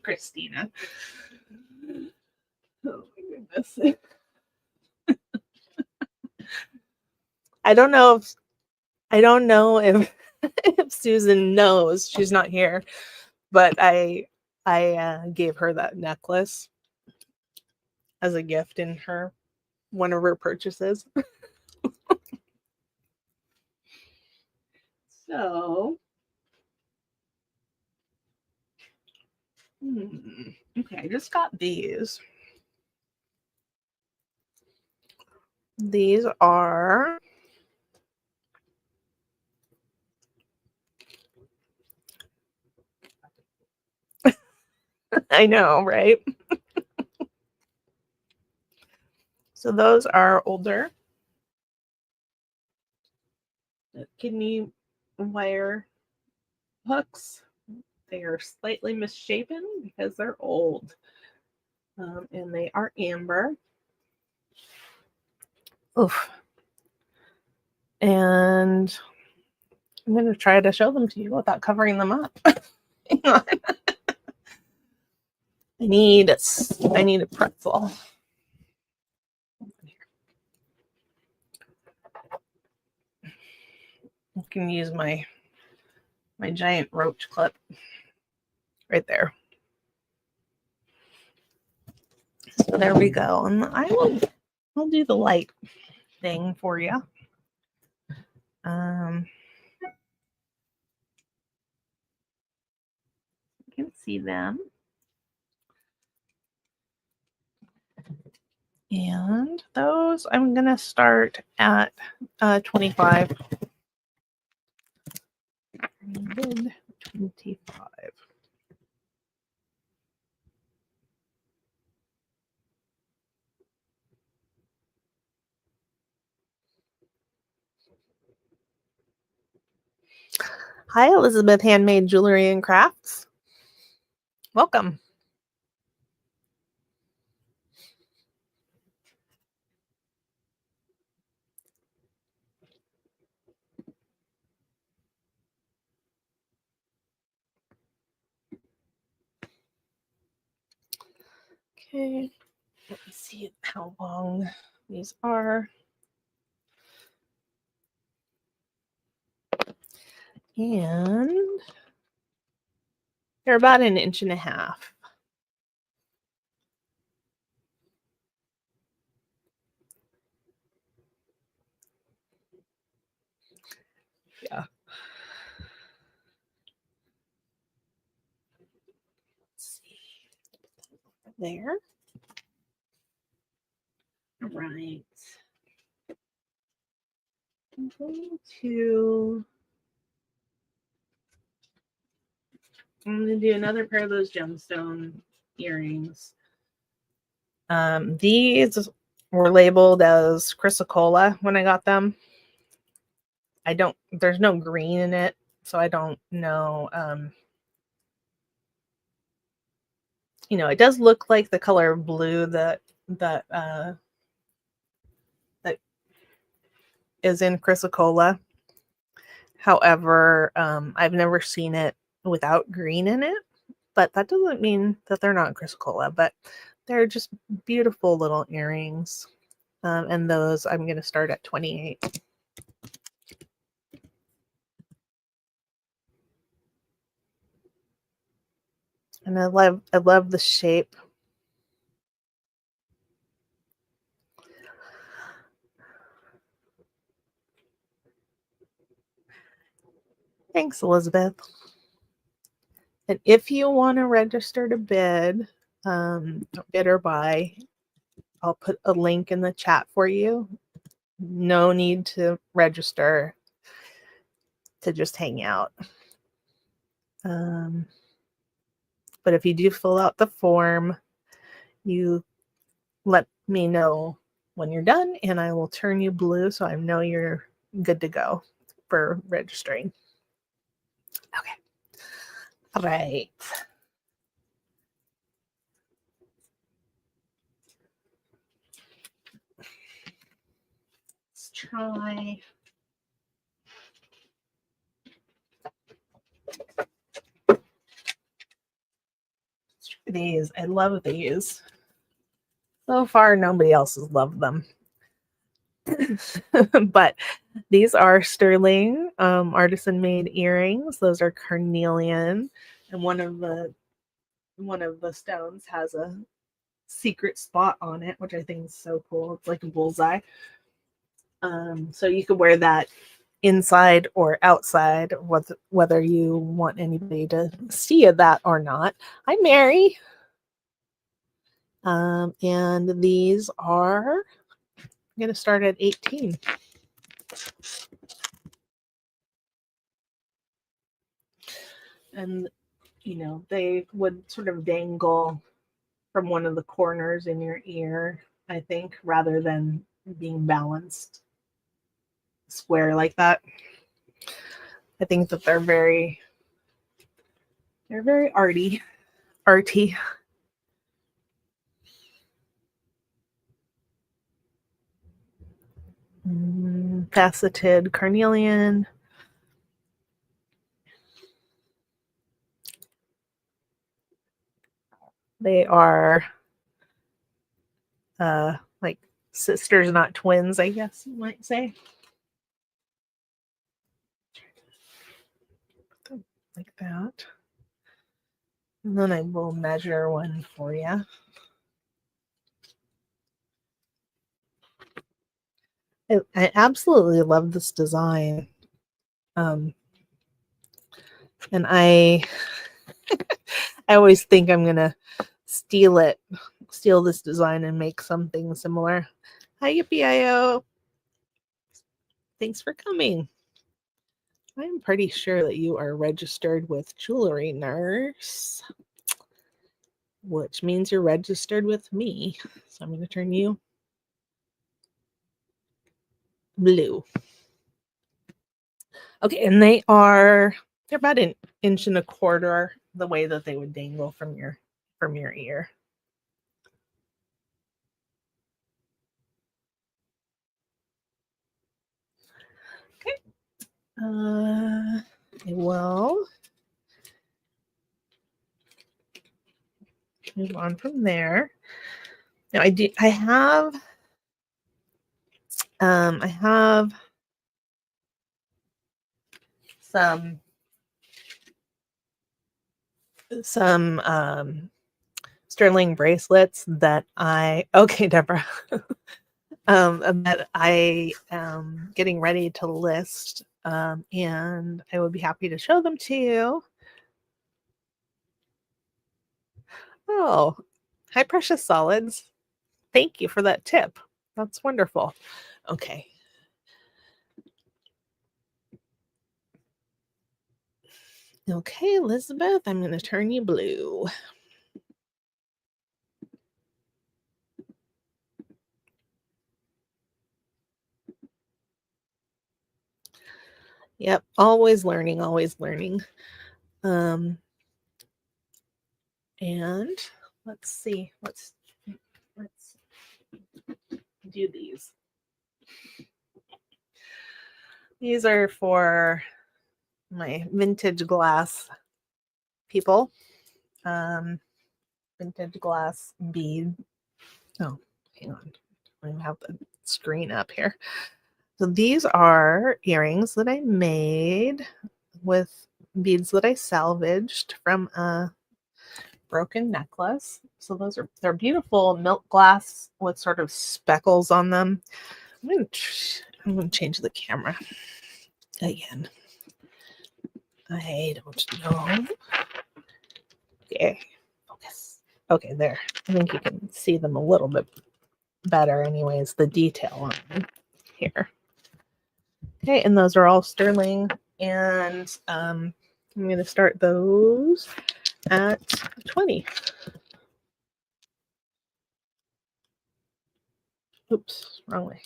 Christina. Oh my goodness. I don't know if if Susan knows. She's not here, but I gave her that necklace as a gift in one of her purchases. So, okay, I just got these. These are I know, right? So those are older. The kidney wire hooks. They are slightly misshapen because they're old. And they are amber. Oof. And I'm going to try to show them to you without covering them up. Hang on. I need a pretzel. I can use my giant roach clip right there. So there we go. And I'll do the light thing for you. You can see them. And those I'm going to start at 25. 25. Hi, Elizabeth Handmade Jewelry and Crafts. Welcome. Okay, let me see how long these are. And they're about 1.5 inches. Yeah. Let's see. There. All right. I'm going to do another pair of those gemstone earrings. These were labeled as chrysocolla when I got them. There's no green in it, so I don't know. It does look like the color of blue that is in chrysocolla. However, I've never seen it without green in it, but that doesn't mean that they're not chrysocolla, but they're just beautiful little earrings. And those I'm going to start at 28. And I love the shape. Thanks, Elizabeth. And if you want to register to bid or buy, I'll put a link in the chat for you. No need to register, to just hang out. But if you do fill out the form, you let me know when you're done and I will turn you blue so I know you're good to go for registering. Okay. All right. Let's try these. I love these. So far, nobody else has loved them. But these are sterling artisan made earrings. Those are carnelian, and one of the stones has a secret spot on it, which I think is so cool. It's like a bullseye. So you could wear that inside or outside, whether you want anybody to see that or not. Hi, Mary. And these are, I'm going to start at 18. And they would sort of dangle from one of the corners in your ear, I think, rather than being balanced square like that. I think that they're very arty. Faceted carnelian. They are like sisters, not twins, I guess you might say. Like that. And then I will measure one for you. I absolutely love this design. And I always think I'm gonna steal this design and make something similar. Hi, Yippee-I-O. Thanks for coming. I'm pretty sure that you are registered with Jewelry Nurse, which means you're registered with me. So I'm going to turn you blue. Okay, and they're about 1.25 inches the way that they would dangle from your ear. Okay. I will move on from there. Now I have some sterling bracelets that okay, Deborah. That I am getting ready to list, and I would be happy to show them to you. Oh, hi, Precious Solids. Thank you for that tip. That's wonderful. Okay. Okay, Elizabeth, I'm going to turn you blue. Yep, always learning, always learning. And let's see, let's do these. These are for my vintage glass people. Vintage glass bead. Oh, hang on. I don't have the screen up here. So these are earrings that I made with beads that I salvaged from a broken necklace. So they're beautiful milk glass with sort of speckles on them. I'm gonna change the camera again. I don't know. Okay, focus. Okay, there. I think you can see them a little bit better anyways, the detail on them here. Okay, and those are all sterling, and I'm going to start those at 20. Oops, wrong way.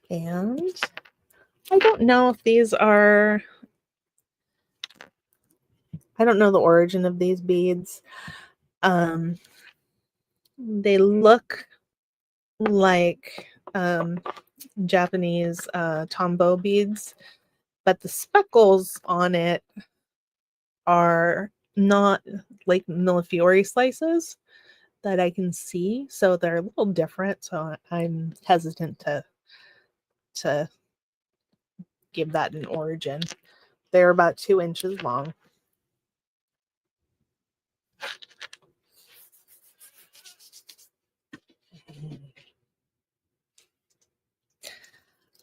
And I don't know if these are, I don't know the origin of these beads. They look like Japanese tombow beads, but the speckles on it are not like millefiori slices that I can see, so they're a little different. So I'm hesitant to give that an origin. They're about 2 inches long.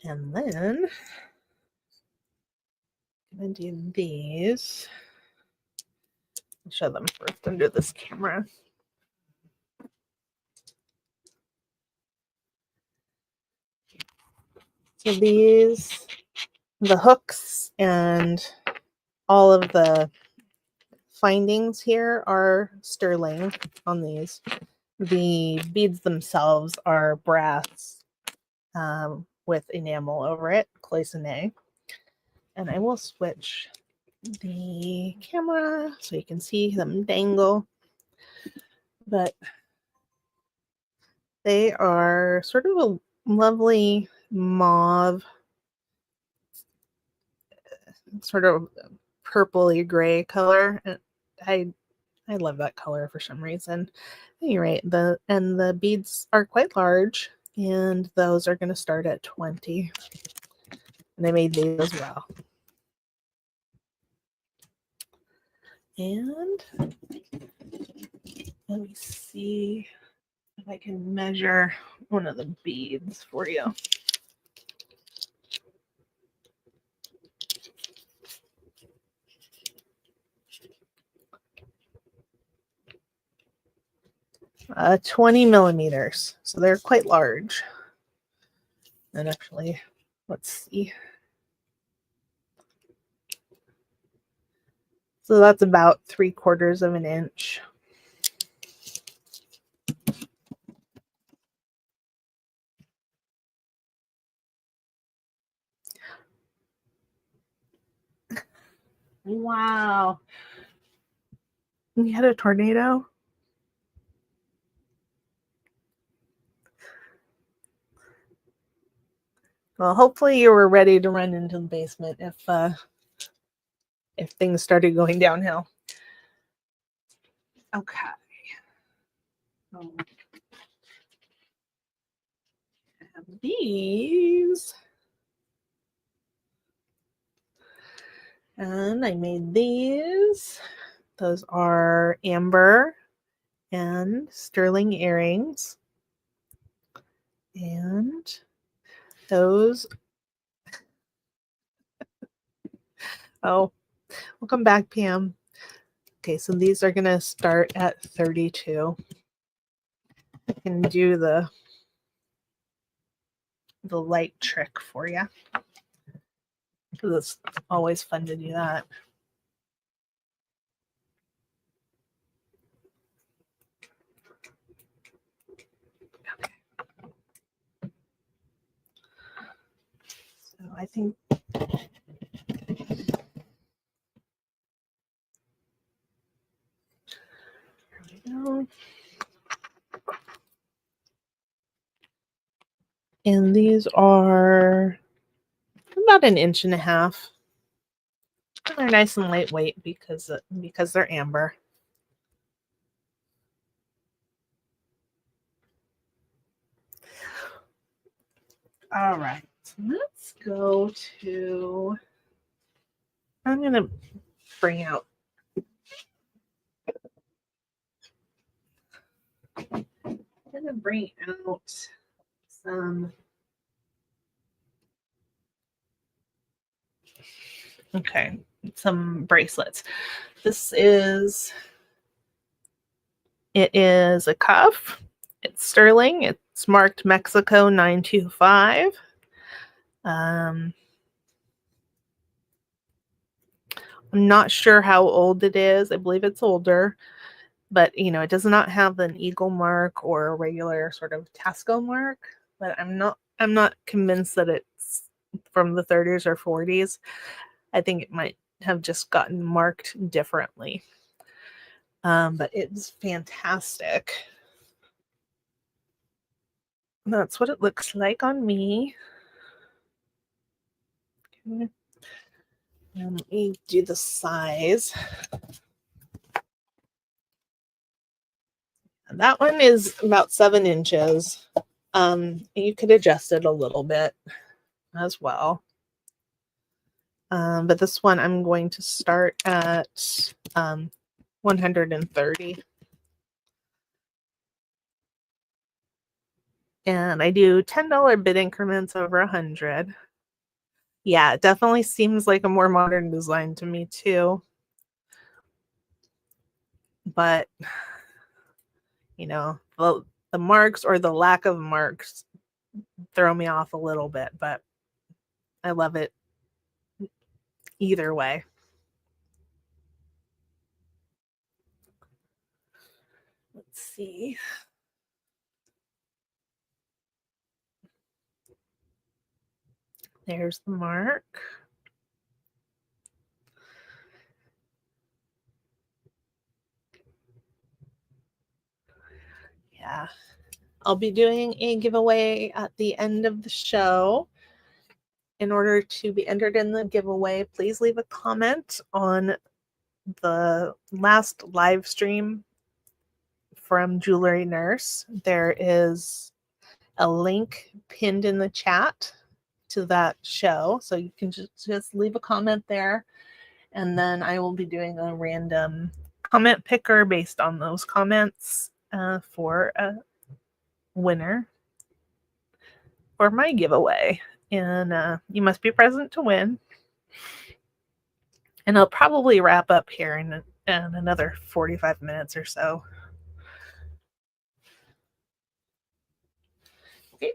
And then I'm going to do these. I'll show them first under this camera. So these the hooks and all of the findings here are sterling on these. The beads themselves are brass with enamel over it, cloisonné. And I will switch the camera so you can see them dangle. But they are sort of a lovely mauve, sort of purpley gray color. And I love that color for some reason. You're right. The beads are quite large, and those are going to start at 20. And I made these as well. And let me see if I can measure one of the beads for you. 20 millimeters. So they're quite large. And actually, let's see. So that's about 3/4 of an inch. Wow. We had a tornado. Well, hopefully you were ready to run into the basement if things started going downhill. Okay. I have these. And I made these. Those are amber and sterling earrings. And those, oh, welcome back, Pam. Okay, so these are going to start at 32. I can do the light trick for you, because it's always fun to do that. Okay. So I think here we go. And these are about 1.5 inches. They're nice and lightweight because they're amber. All right, so let's go to, I'm going to bring out, some, okay, some bracelets. It is a cuff. It's sterling. It's marked Mexico 925. I'm not sure how old it is. I believe it's older, but it does not have an eagle mark or a regular sort of Tasco mark. But I'm not convinced that it's from the 30s or 40s. I think it might have just gotten marked differently. But it's fantastic. That's what it looks like on me. Okay. And let me do the size. That one is about 7 inches. You could adjust it a little bit as well. But this one I'm going to start at 130. And I do $10 bid increments over 100. Yeah, it definitely seems like a more modern design to me too. But the marks or the lack of marks throw me off a little bit, but I love it either way. Let's see. There's the mark. Yeah. I'll be doing a giveaway at the end of the show. In order to be entered in the giveaway, please leave a comment on the last live stream from Jewelry Nurse. There is a link pinned in the chat to that show, so you can just leave a comment there, and then I will be doing a random comment picker based on those comments for a winner for my giveaway. And you must be present to win. And I'll probably wrap up here in another 45 minutes or so. Okay.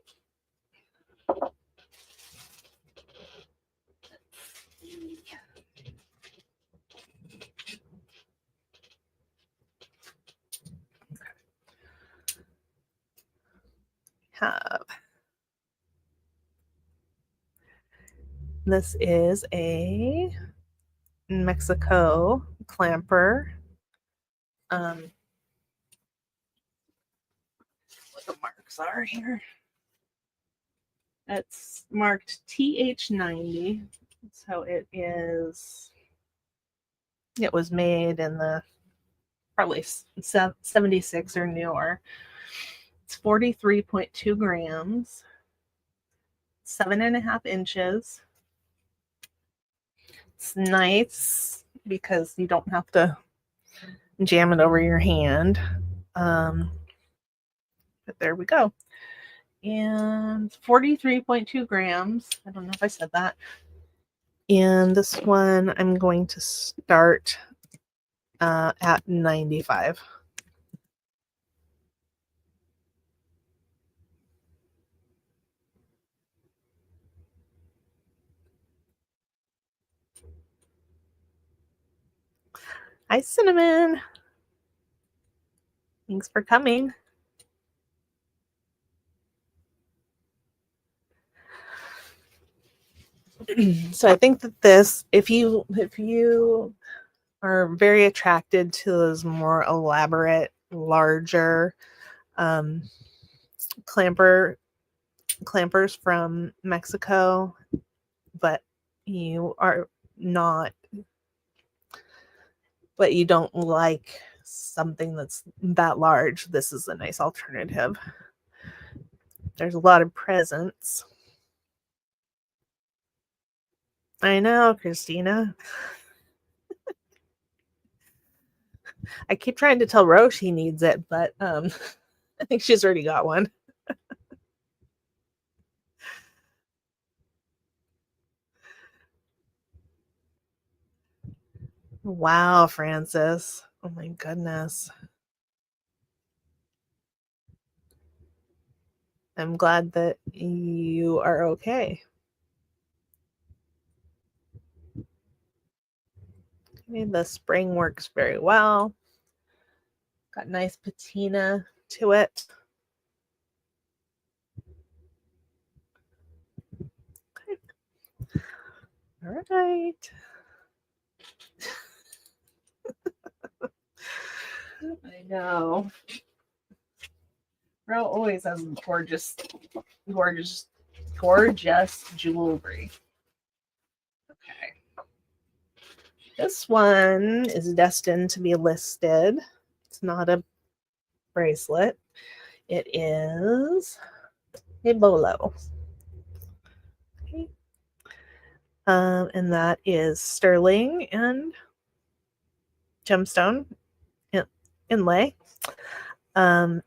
This is a Mexico clamper. What the marks are here. It's marked TH90. So it was made in the probably 76 or newer. It's 43.2 grams, 7.5 inches. It's nice because you don't have to jam it over your hand. But there we go. And 43.2 grams. I don't know if I said that. And this one I'm going to start at 95. Hi, Cinnamon. Thanks for coming. So I think that this, if you are very attracted to those more elaborate, larger clampers from Mexico, but you don't like something that's that large, this is a nice alternative. There's a lot of presents. I know, Christina. I keep trying to tell Roche he needs it, but I think she's already got one. Wow, Francis. Oh my goodness. I'm glad that you are okay. Okay, the spring works very well. Got nice patina to it. Okay. All right. I know. Ro always has gorgeous jewelry. Okay. This one is destined to be listed. It's not a bracelet. It is a bolo. Okay. And that is sterling and gemstone inlay.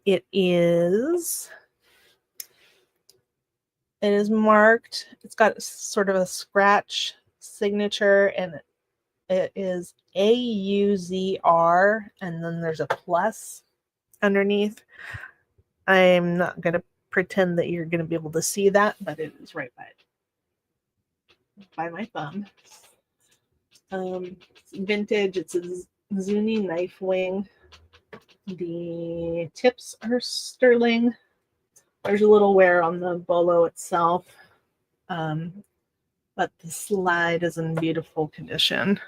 It is marked. It's got sort of a scratch signature, and it is AUZR, and then there's a plus underneath. I'm not going to pretend that you're going to be able to see that, but it is right by my thumb. It's vintage. It's a Zuni knife wing. The tips are sterling. There's a little wear on the bolo itself, but the slide is in beautiful condition.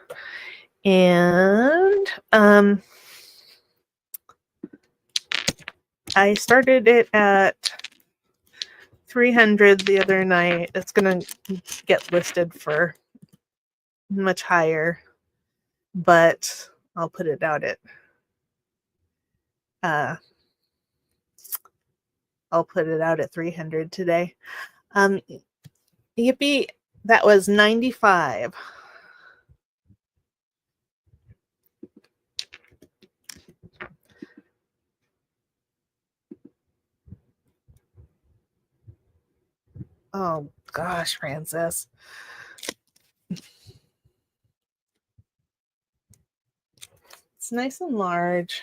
And I started it at 300 the other night. It's gonna get listed for much higher, but I'll put it out at I'll put it out at 300 today. Yippee, that was 95. Oh gosh, Francis. It's nice and large.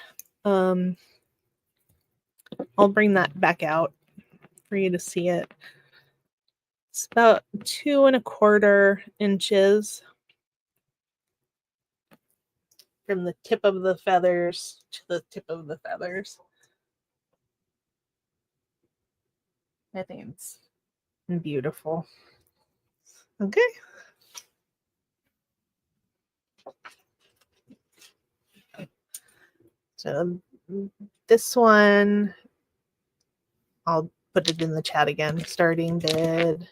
I'll bring that back out for you to see it. It's about 2¼ inches from the tip of the feathers to the tip of the feathers. I think it's beautiful. Okay. So this one, I'll put it in the chat again. Starting bid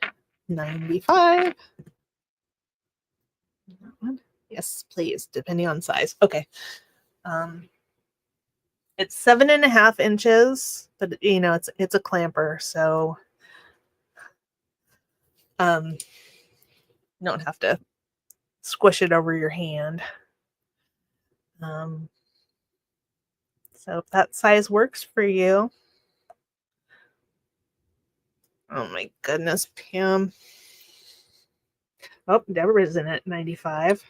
95. Yes, please, depending on size. Okay. It's 7½ inches, but you know, it's a clamper, so you don't have to squish it over your hand. So if that size works for you. Oh my goodness, Pam. Oh, Deborah's in at 95.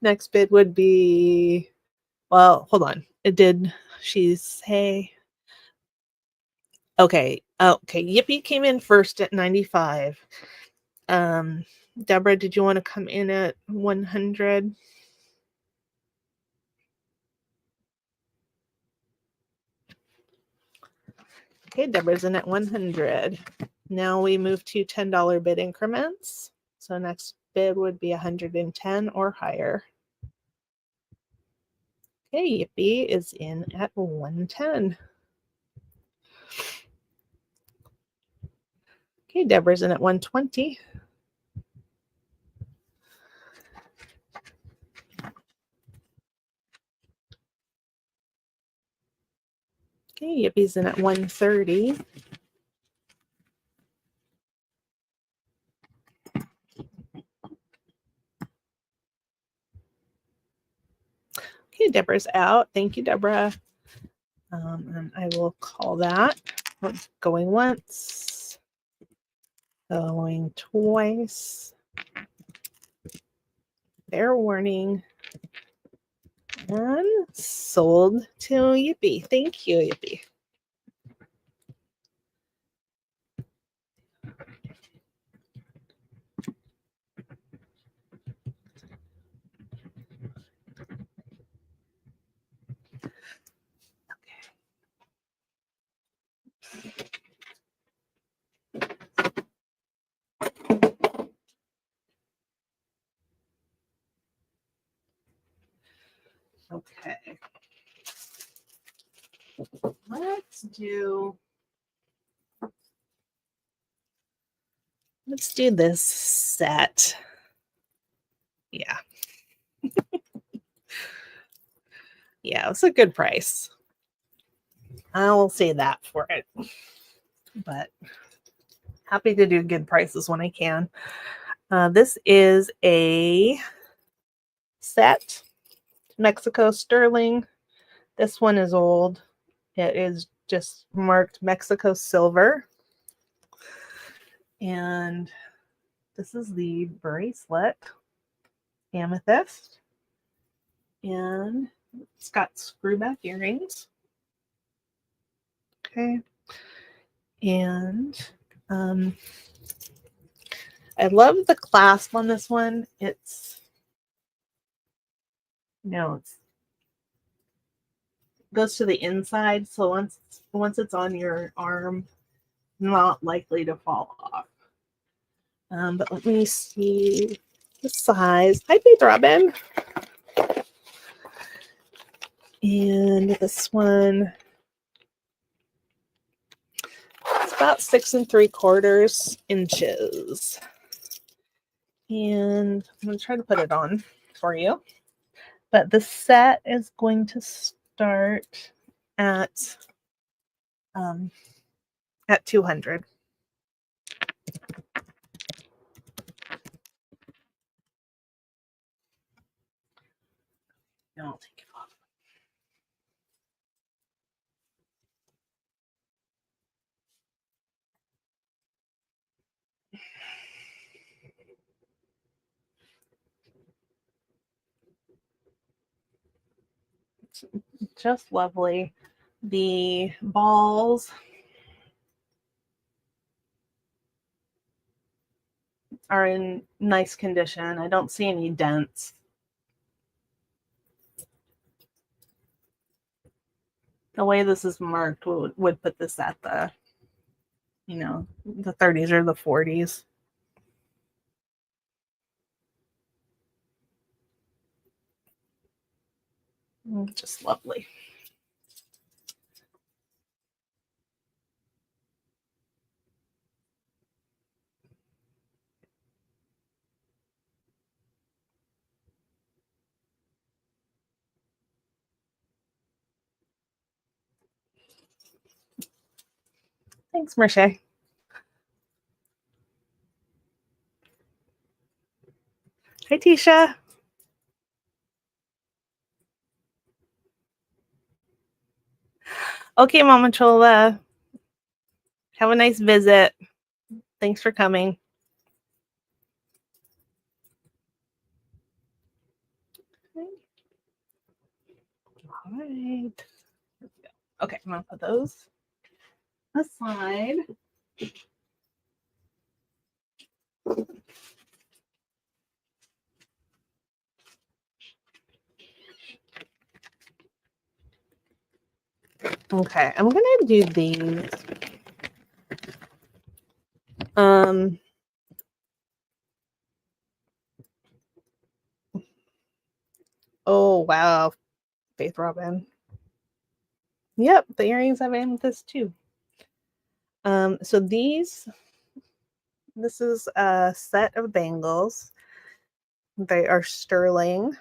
Next bid would be, well, hold on. Did she say? Okay. Okay. Yippee came in first at 95. Deborah, did you want to come in at 100? Okay, Deborah's in at 100. Now we move to $10 bid increments. So next bid would be 110 or higher. Okay, Yippee is in at 110. Okay, Deborah's in at 120. Okay, Yippee's in at 130. Okay, Deborah's out. Thank you, Deborah. And I will call that. Going once. Going twice. Fair warning. And sold to Yippee. Thank you, Yippee. Okay. Let's do this set. Yeah. Yeah, it's a good price. I'll say that for it. But happy to do good prices when I can. This is a set, Mexico sterling. This one is old. It is just marked Mexico silver. And this is the bracelet, amethyst. And it's got screwback earrings. Okay. And I love the clasp on this one. It's, it goes to the inside, so once it's on your arm, not likely to fall off. But let me see the size. Hi, Faith Robin. And this one, it's about 6 3/4 inches. And I'm going to try to put it on for you. But the set is going to start at 200. No, I'll take it off. It's just lovely. The balls are in nice condition. I don't see any dents. The way this is marked would put this at the, the 30s or the 40s. Just lovely. Thanks, Marche. Hi, Tisha. Okay, Mama Chola. Have a nice visit. Thanks for coming. All right. Okay, I'm going to put those aside. Okay, I'm going to do these. Oh, wow. Faith Robin. Yep, the earrings have amethyst too. So this is a set of bangles. They are sterling.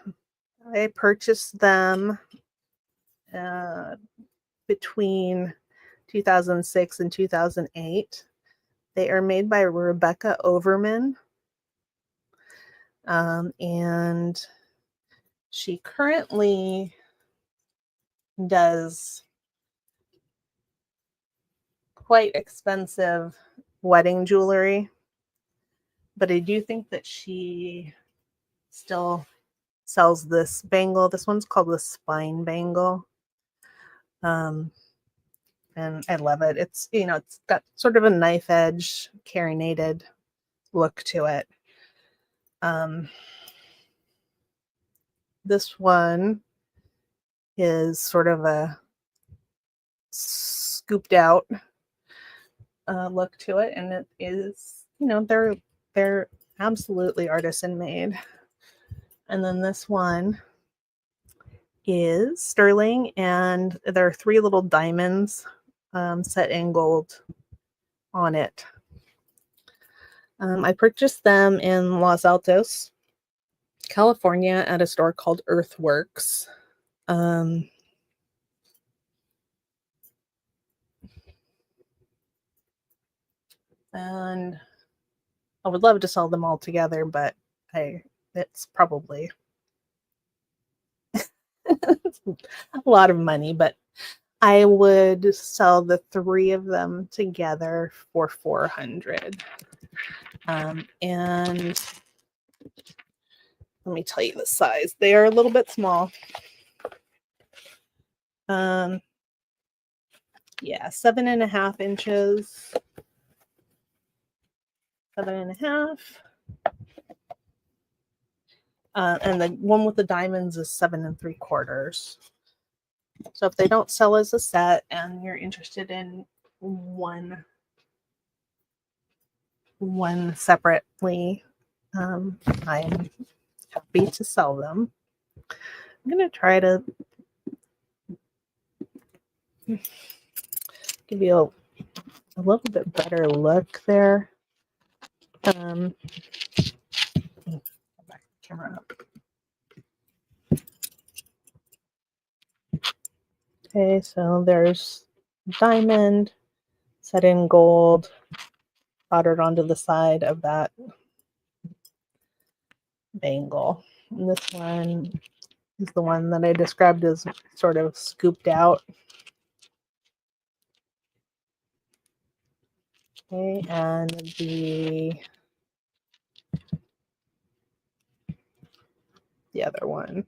I purchased them between 2006 and 2008. They are made by Rebecca Overman. And she currently does quite expensive wedding jewelry, but I do think that she still sells this bangle. This one's called the spine bangle. And I love it. It's, it's got sort of a knife edge carinated look to it. This one is sort of a scooped out look to it, and it is, they're absolutely artisan made. And then this one is sterling, and there are 3 little diamonds set in gold on it. I purchased them in Los Altos, California, at a store called Earthworks. And I would love to sell them all together, but it's probably a lot of money, but I would sell the 3 of them together for $400. And let me tell you the size. They are a little bit small. Yeah, 7.5 inches. 7.5. And the one with the diamonds is 7.75. So if they don't sell as a set and you're interested in one separately, I'm happy to sell them. I'm gonna try to give you a little bit better look there. Back the camera up. Okay, so there's diamond set in gold, soldered onto the side of that bangle. And this one is the one that I described as sort of scooped out. Okay, and the other one.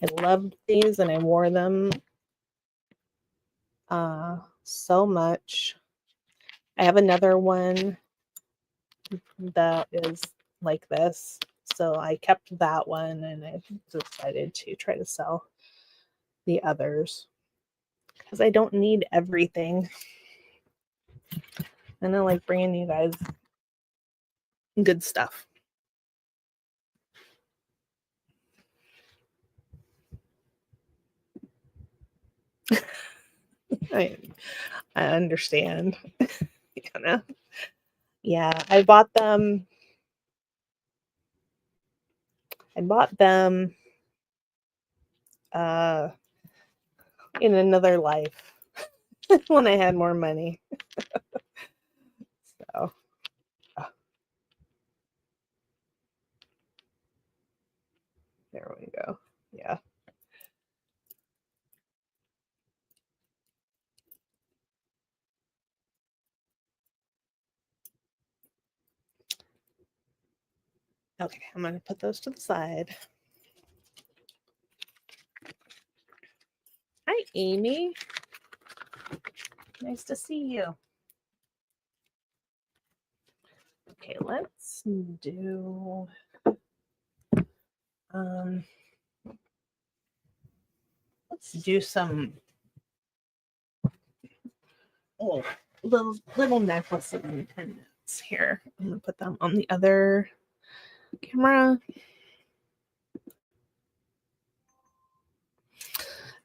I loved these and I wore them so much. I have another one that is like this, so I kept that one and I decided to try to sell the others because I don't need everything. And I like bringing you guys good stuff. I understand. Yeah, I bought them in another life when I had more money. So there we go. Yeah. Okay, I'm going to put those to the side. Hi, Amy. Nice to see you. Okay, let's do some little necklaces and pendants here. I'm gonna put them on the other camera.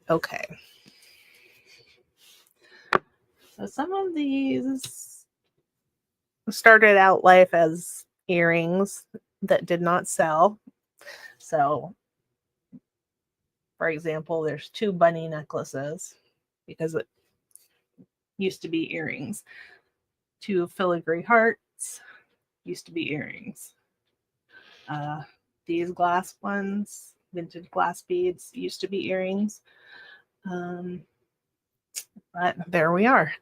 Okay. So some of these started out life as earrings that did not sell. So, for example, there's 2 bunny necklaces because it used to be earrings. 2 filigree hearts used to be earrings. These glass ones, vintage glass beads, used to be earrings. But there we are.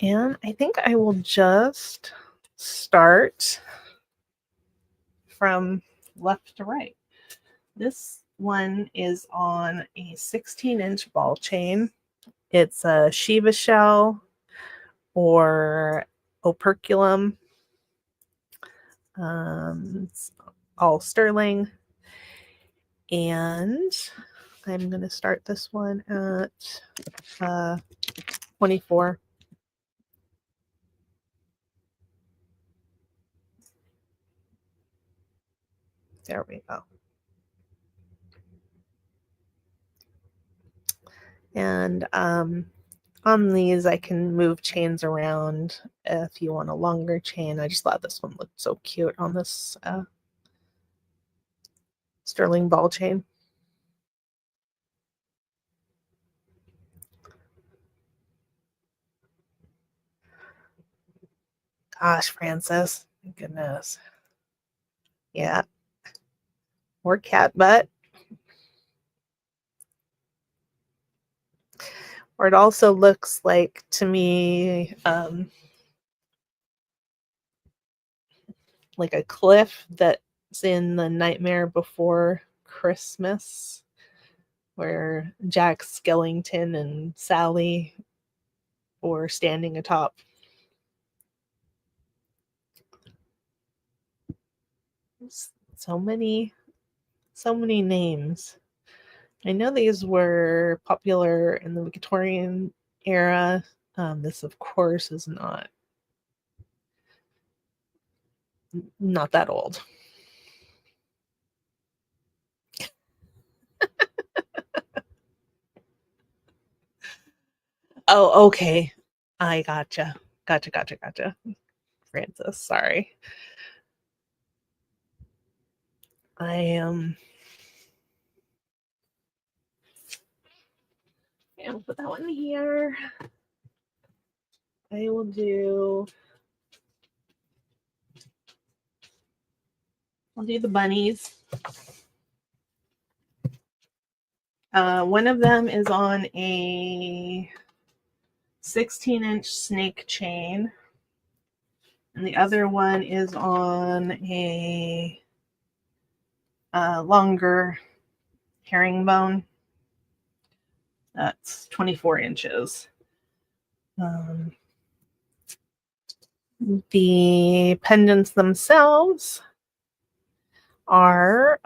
And I think I will just start from left to right. This one is on a 16-inch ball chain. It's a Shiva shell or operculum. It's all sterling. And I'm going to start this one at 24. There we go. And on these, I can move chains around if you want a longer chain. I just thought this one looked so cute on this sterling ball chain. Gosh, Francis, my goodness. Yeah. Or cat butt. Or it also looks like, to me, like a cliff that's in the Nightmare Before Christmas where Jack Skellington and Sally were standing atop. So many names. I know these were popular in the Victorian era. This, of course, is not that old. Oh, okay. I gotcha. Gotcha. Francis, sorry. I'll put that one here. I will do. I'll do the bunnies. One of them is on a 16-inch snake chain, and the other one is on a longer herringbone. That's 24 inches. The pendants themselves are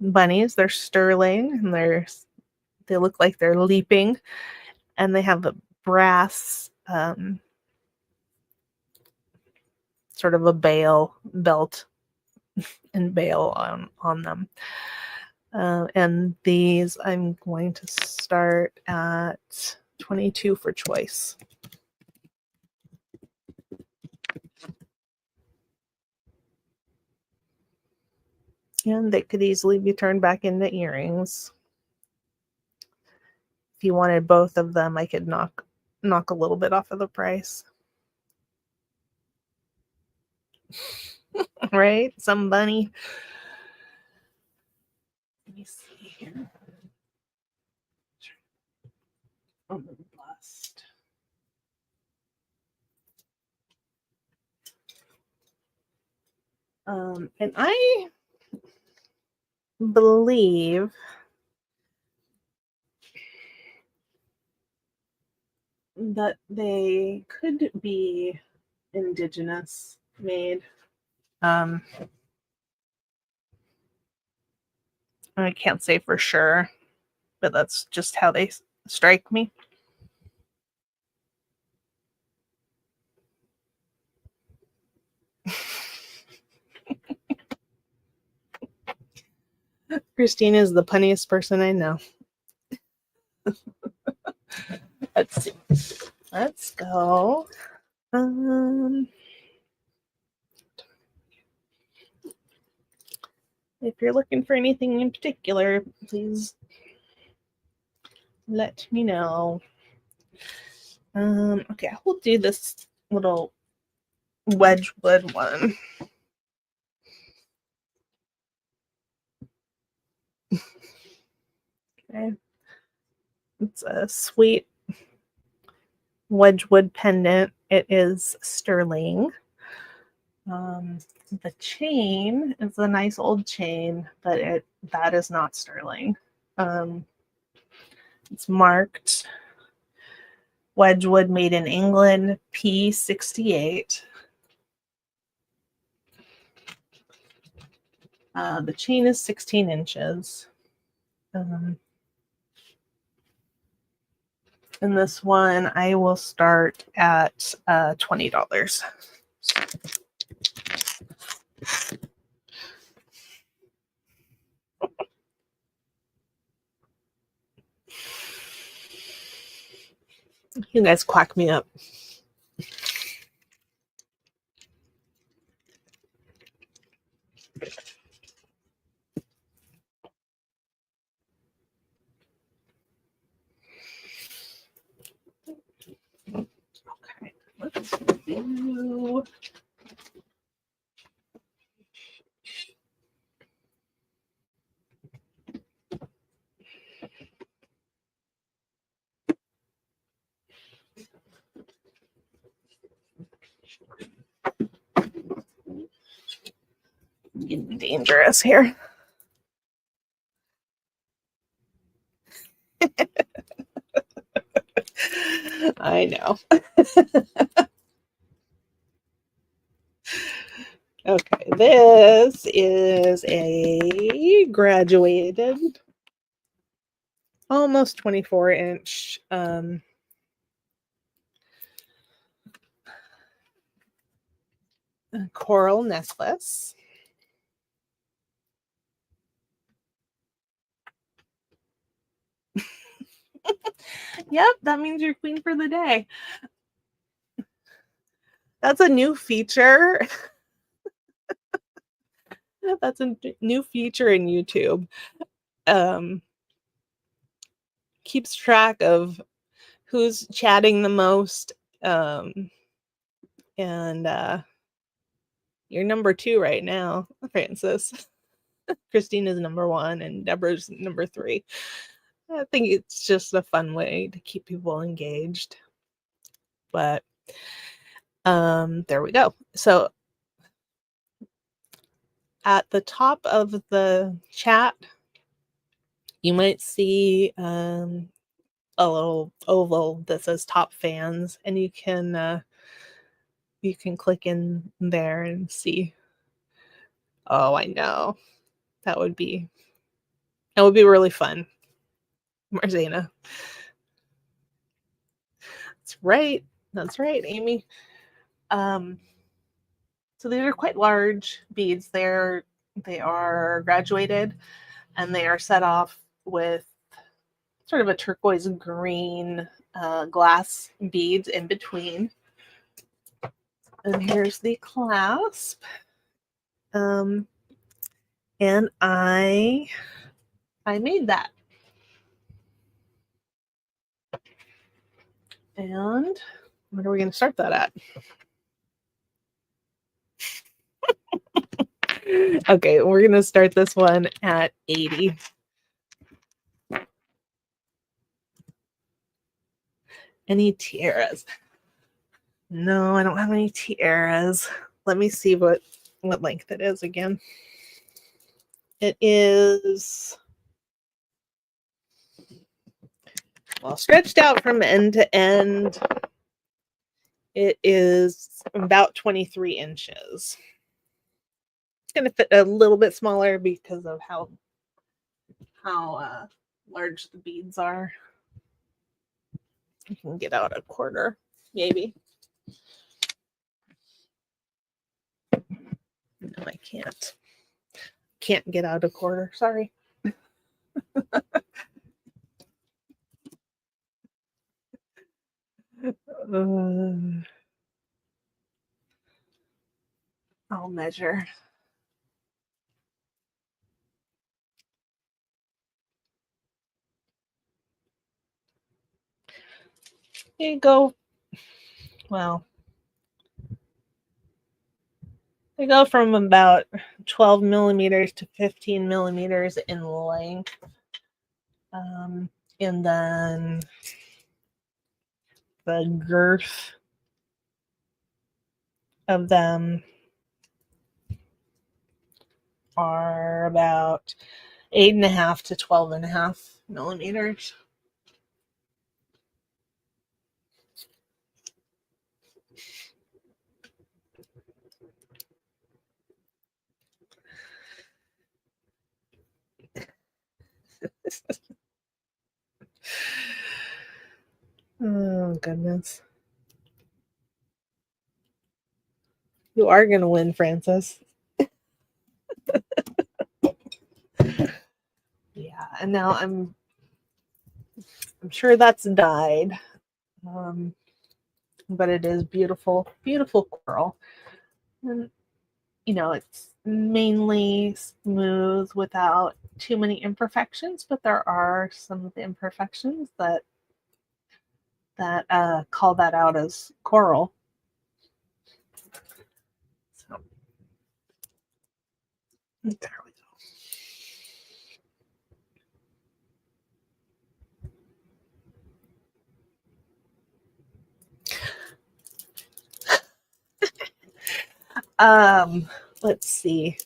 bunnies. They're sterling, and they look like they're leaping, and they have a brass sort of a belt and bail on them. And these I'm going to start at 22 for choice. And they could easily be turned back into earrings. If you wanted both of them, I could knock a little bit off of the price. Right? Some bunny. Let me see here. On the bust. And I believe that they could be indigenous made. I can't say for sure, but that's just how they strike me. Christine is the punniest person I know. Let's see. Let's go. If you're looking for anything in particular, please let me know. Okay, I will do this little Wedgwood one. Okay. It's a sweet Wedgwood pendant. It is sterling. The chain is a nice old chain, but that is not sterling. It's marked Wedgwood, made in England, P68. The chain is 16 inches. And this one, I will start at $20. You guys quack me up. Okay, let's do. Getting dangerous here. I know. Okay, this is a graduated, almost 24-inch coral necklace. Yep, that means you're queen for the day. That's a new feature. That's a new feature in YouTube. Keeps track of who's chatting the most. And you're number 2 right now, Francis. Christina's number 1 and Deborah's number 3. I think it's just a fun way to keep people engaged. But there we go. So at the top of the chat, you might see a little oval that says top fans, and you can click in there and see. Oh, I know. That would be really fun. Marzana. That's right, Amy. So these are quite large beads. They are graduated, and they are set off with sort of a turquoise green glass beads in between. And here's the clasp. And I made that. And what are we going to start that at? Okay, we're going to start this one at 80. Any tiaras? No, I don't have any tiaras. Let me see what length it is again. It is, well, stretched out from end to end. It is about 23 inches. It's going to fit a little bit smaller because of how large the beads are. I can get out a quarter, maybe. No, I can't. Can't get out a quarter. Sorry. I'll measure. Here you go. Well, they go from about 12 millimeters to 15 millimeters in length. And then the girth of them are about 8.5 to 12.5 millimeters. Oh, goodness. You are going to win, Francis. Yeah, and now I'm sure that's dyed. But it is beautiful, beautiful coral. And, you know, it's mainly smooth without too many imperfections, but there are some of the imperfections that call that out as coral. So there we go. Let's see.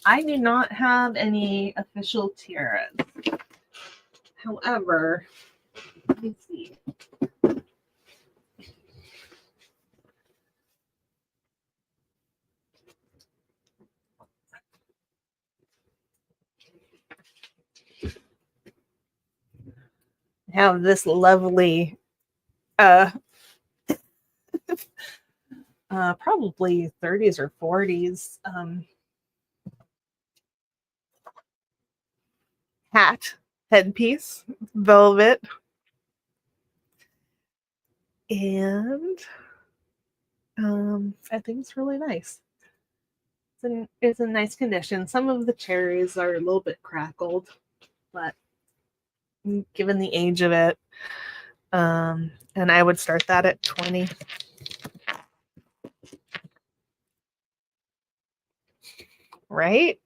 I do not have any official tiaras. However, Let me see. I have this lovely uh probably 30s or 40s hat headpiece, velvet, and I think it's really nice. It's in nice condition. Some of the cherries are a little bit crackled, but given the age of it, and I would start that at 20. Right?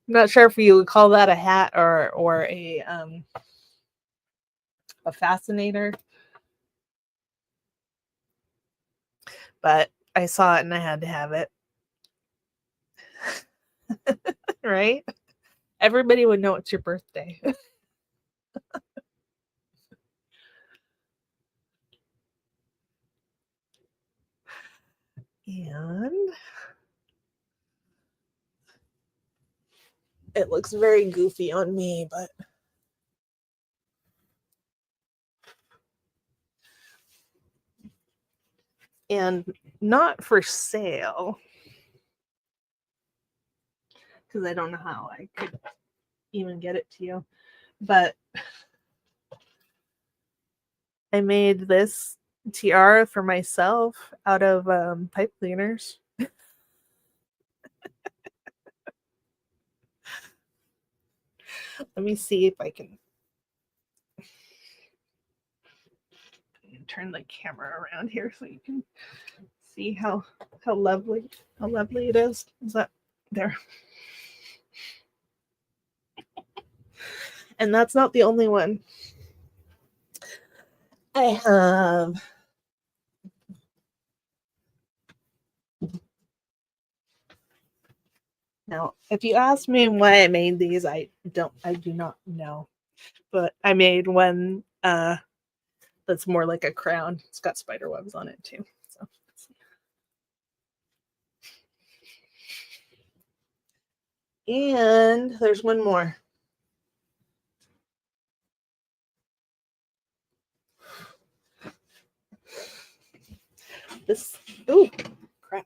I'm not sure if you would call that a hat or a fascinator, but I saw it and I had to have it. Right? Everybody would know it's your birthday. And it looks very goofy on me, but and not for sale because I don't know how I could even get it to you, but I made this tiara for myself out of pipe cleaners. Let me see if I can turn the camera around here so you can see how lovely it is. Is that there? And that's not the only one. I have now, if you ask me why I made these, I do not know. But I made one that's more like a crown. It's got spider webs on it too. So and there's one more. This, oh crap.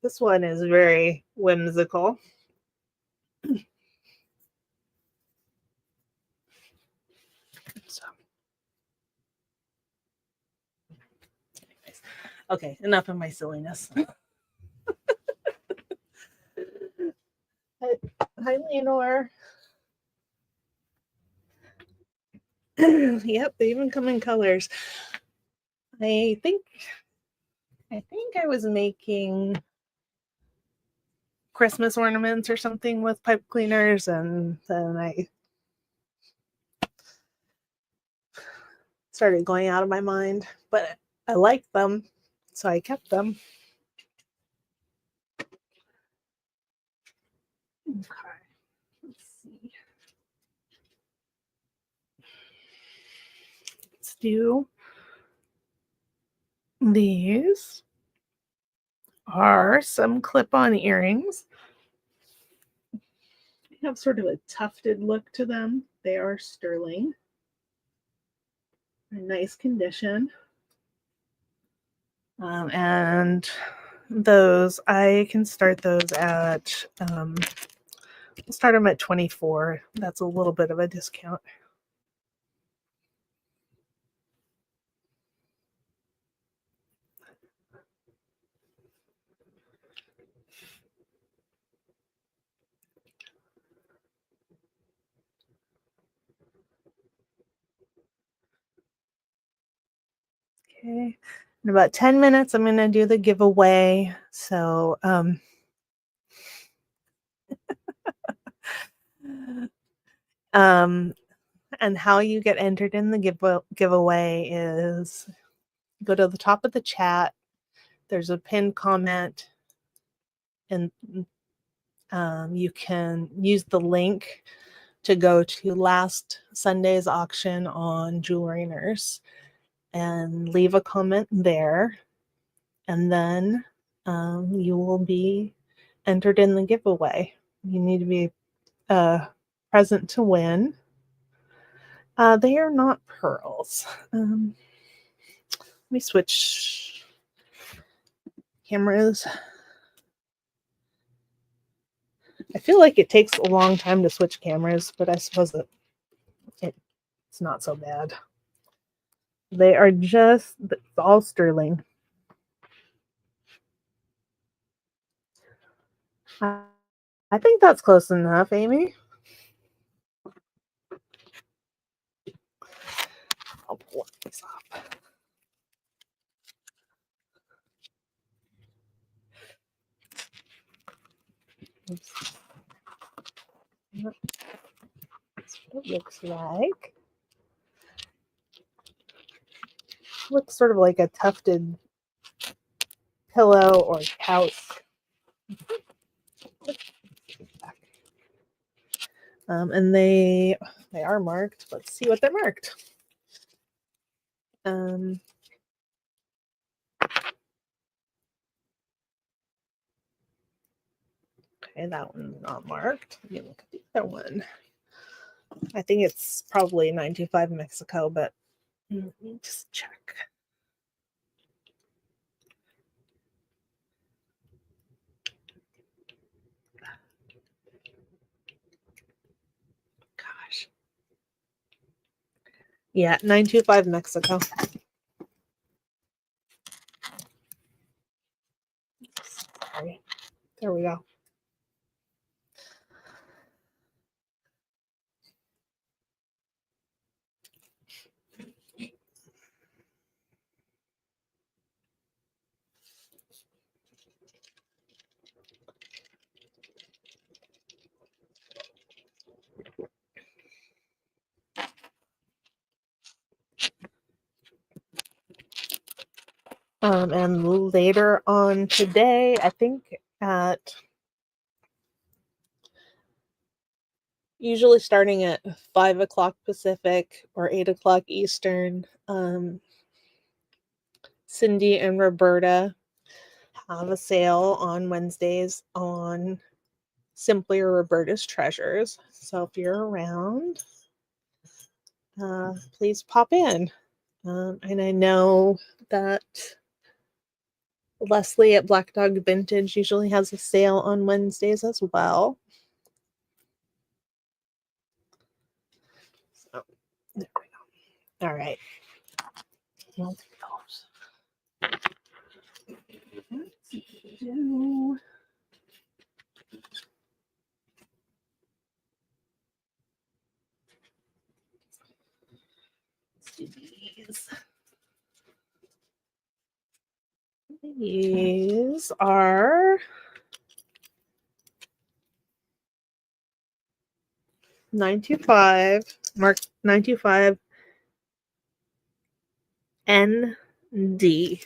This one is very whimsical. So, anyways. Okay, enough of my silliness. Hi, Leonore. Yep, they even come in colors. I think I was making Christmas ornaments or something with pipe cleaners, and then I started going out of my mind, but I liked them, so I kept them. Okay, let's see. Let's do these. Are some clip-on earrings. They have sort of a tufted look to them. They are sterling. In nice condition. And those, I can start those at, I'll start them at 24. That's a little bit of a discount. Okay. In about 10 minutes, I'm going to do the giveaway. So, and how you get entered in the giveaway is go to the top of the chat. There's a pinned comment, and you can use the link to go to last Sunday's auction on Jewelry Nurse and leave a comment there. And then you will be entered in the giveaway. You need to be present to win. They are not pearls. Let me switch cameras. I feel like it takes a long time to switch cameras, but I suppose it's not so bad. They are just all sterling. I think that's close enough, Amy. I'll pull this off. Oops. That's what it looks like. Looks sort of like a tufted pillow or couch. And they are marked. Let's see what they're marked. Okay, that one's not marked. Let me look at the other one. I think it's probably 925 Mexico, but let me just check. Gosh. Yeah, 925 Mexico. Sorry. There we go. And later on today, I think at usually starting at 5 o'clock Pacific or 8 o'clock Eastern, Cindy and Roberta have a sale on Wednesdays on Simply Roberta's Treasures. So if you're around, please pop in. And I know that Leslie at Black Dog Vintage usually has a sale on Wednesdays as well. So there we go. All right. I'll take those. Let's do these. These are $9.25, marked $9.25 ND.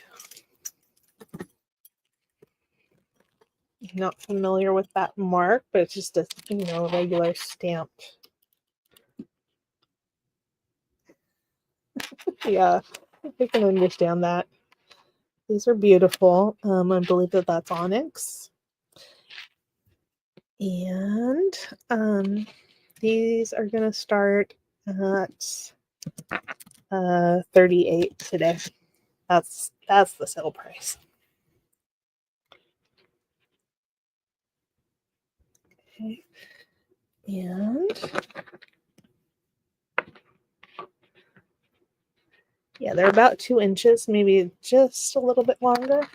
Not familiar with that mark, but it's just a regular stamped. Yeah, I can understand that. These are beautiful. I believe that's onyx. And these are gonna start at 38 today. That's the sale price. Okay. And yeah, they're about 2 inches, maybe just a little bit longer.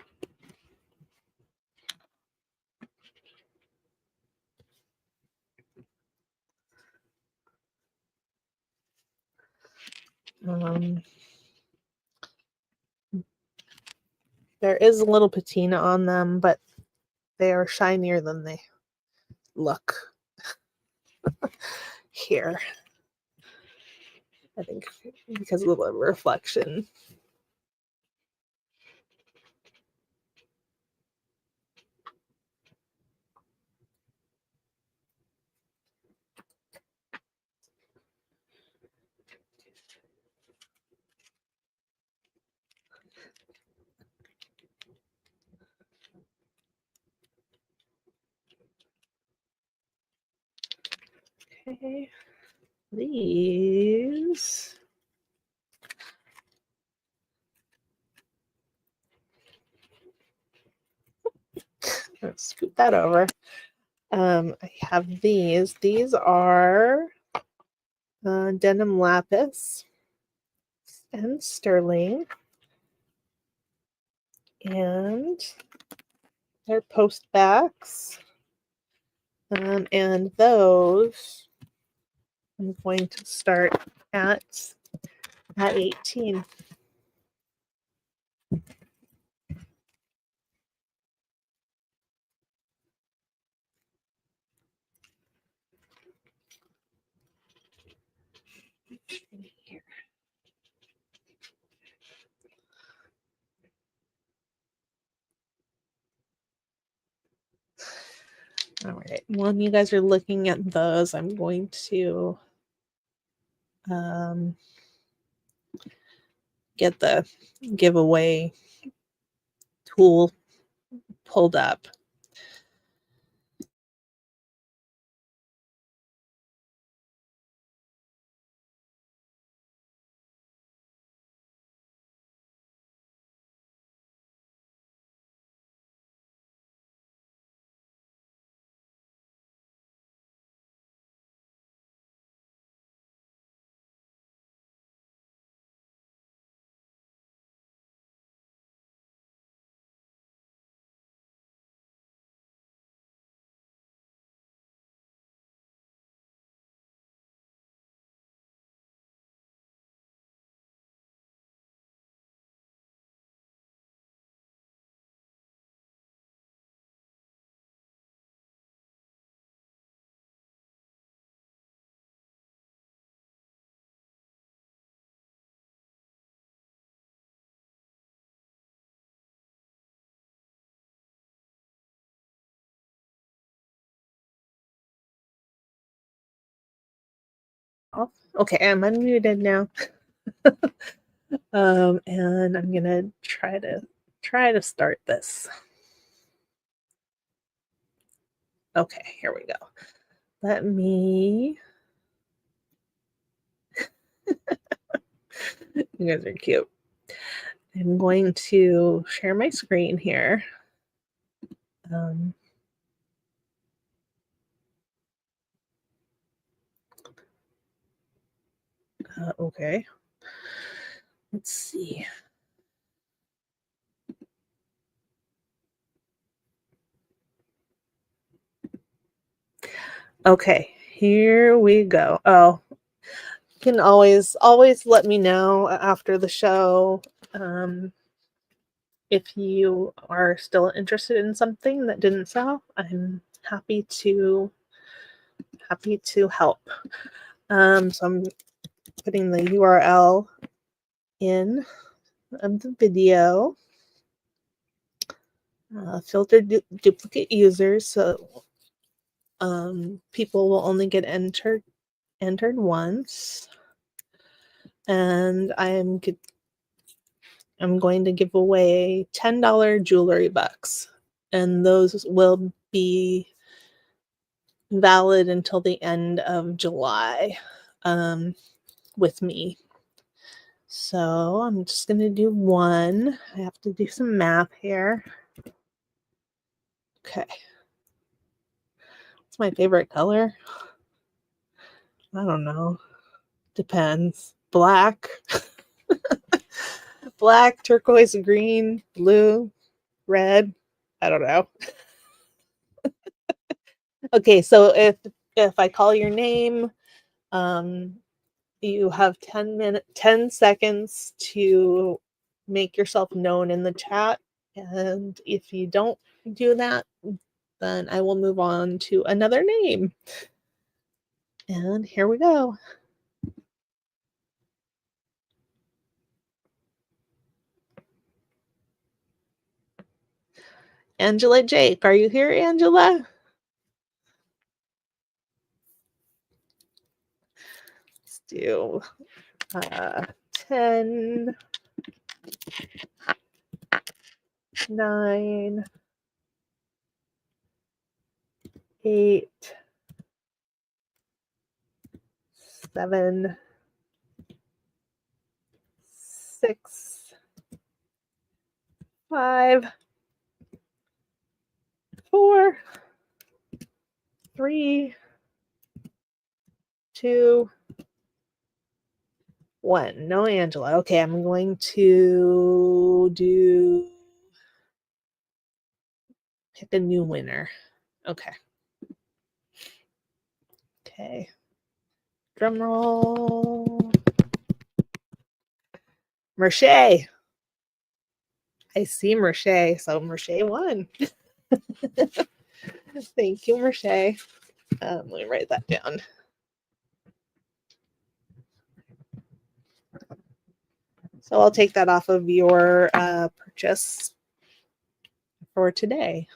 There is a little patina on them, but they are shinier than they look here. I think because of the reflection. Okay. These. Let's scoot that over. I have these. These are denim lapis and sterling. And they're post backs. And those I'm going to start at 18. Here. All right. While you guys are looking at those, I'm going to get the giveaway tool pulled up. Okay, I'm unmuted now. And I'm gonna try to start this. Okay, here we go. Let me. You guys are cute. I'm going to share my screen here. Okay. Let's see. Okay, here we go. Oh, you can always let me know after the show if you are still interested in something that didn't sell. I'm happy to help. So I'm putting the URL in of the video. Filtered duplicate users, so people will only get entered once. And I'm going to give away $10 jewelry bucks, and those will be valid until the end of July with me. So I'm just going to do one. I have to do some math here. Okay. What's my favorite color? I don't know. Depends. Black. Black, turquoise, green, blue, red. I don't know. Okay, so if I call your name, you have 10 seconds to make yourself known in the chat. And if you don't do that, then I will move on to another name. And here we go. Angela Jake, are you here, Angela? Let's do 10, 9, 8, 7, 6, 5, 4, 3, 2, 1. No Angela. Okay, I'm going to pick a new winner. Okay. Okay. Drum roll. Merche. I see Merche, so Merche won. Thank you, Merche. Let me write that down. So I'll take that off of your purchase for today.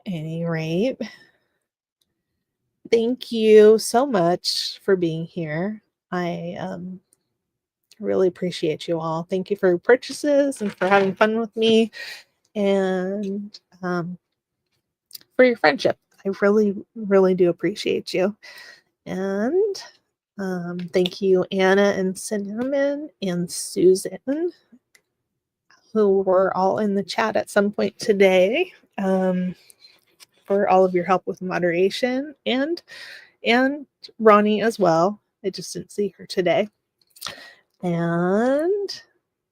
At any rate, thank you so much for being here. I really appreciate you all. Thank you for your purchases and for having fun with me, and for your friendship. I really, really do appreciate you. And thank you, Anna and Cinnamon and Susan, who were all in the chat at some point today, for all of your help with moderation, and Ronnie as well. I just didn't see her today. And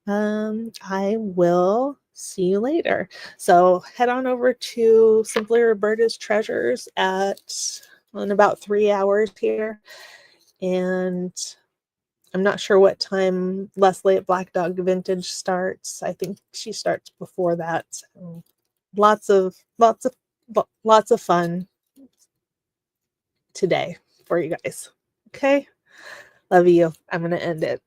I will see you later. So head on over to Simply Roberta's Treasures in about 3 hours here. And I'm not sure what time Leslie at Black Dog Vintage starts. I think she starts before that. So lots of fun today for you guys. Okay. Love you. I'm going to end it.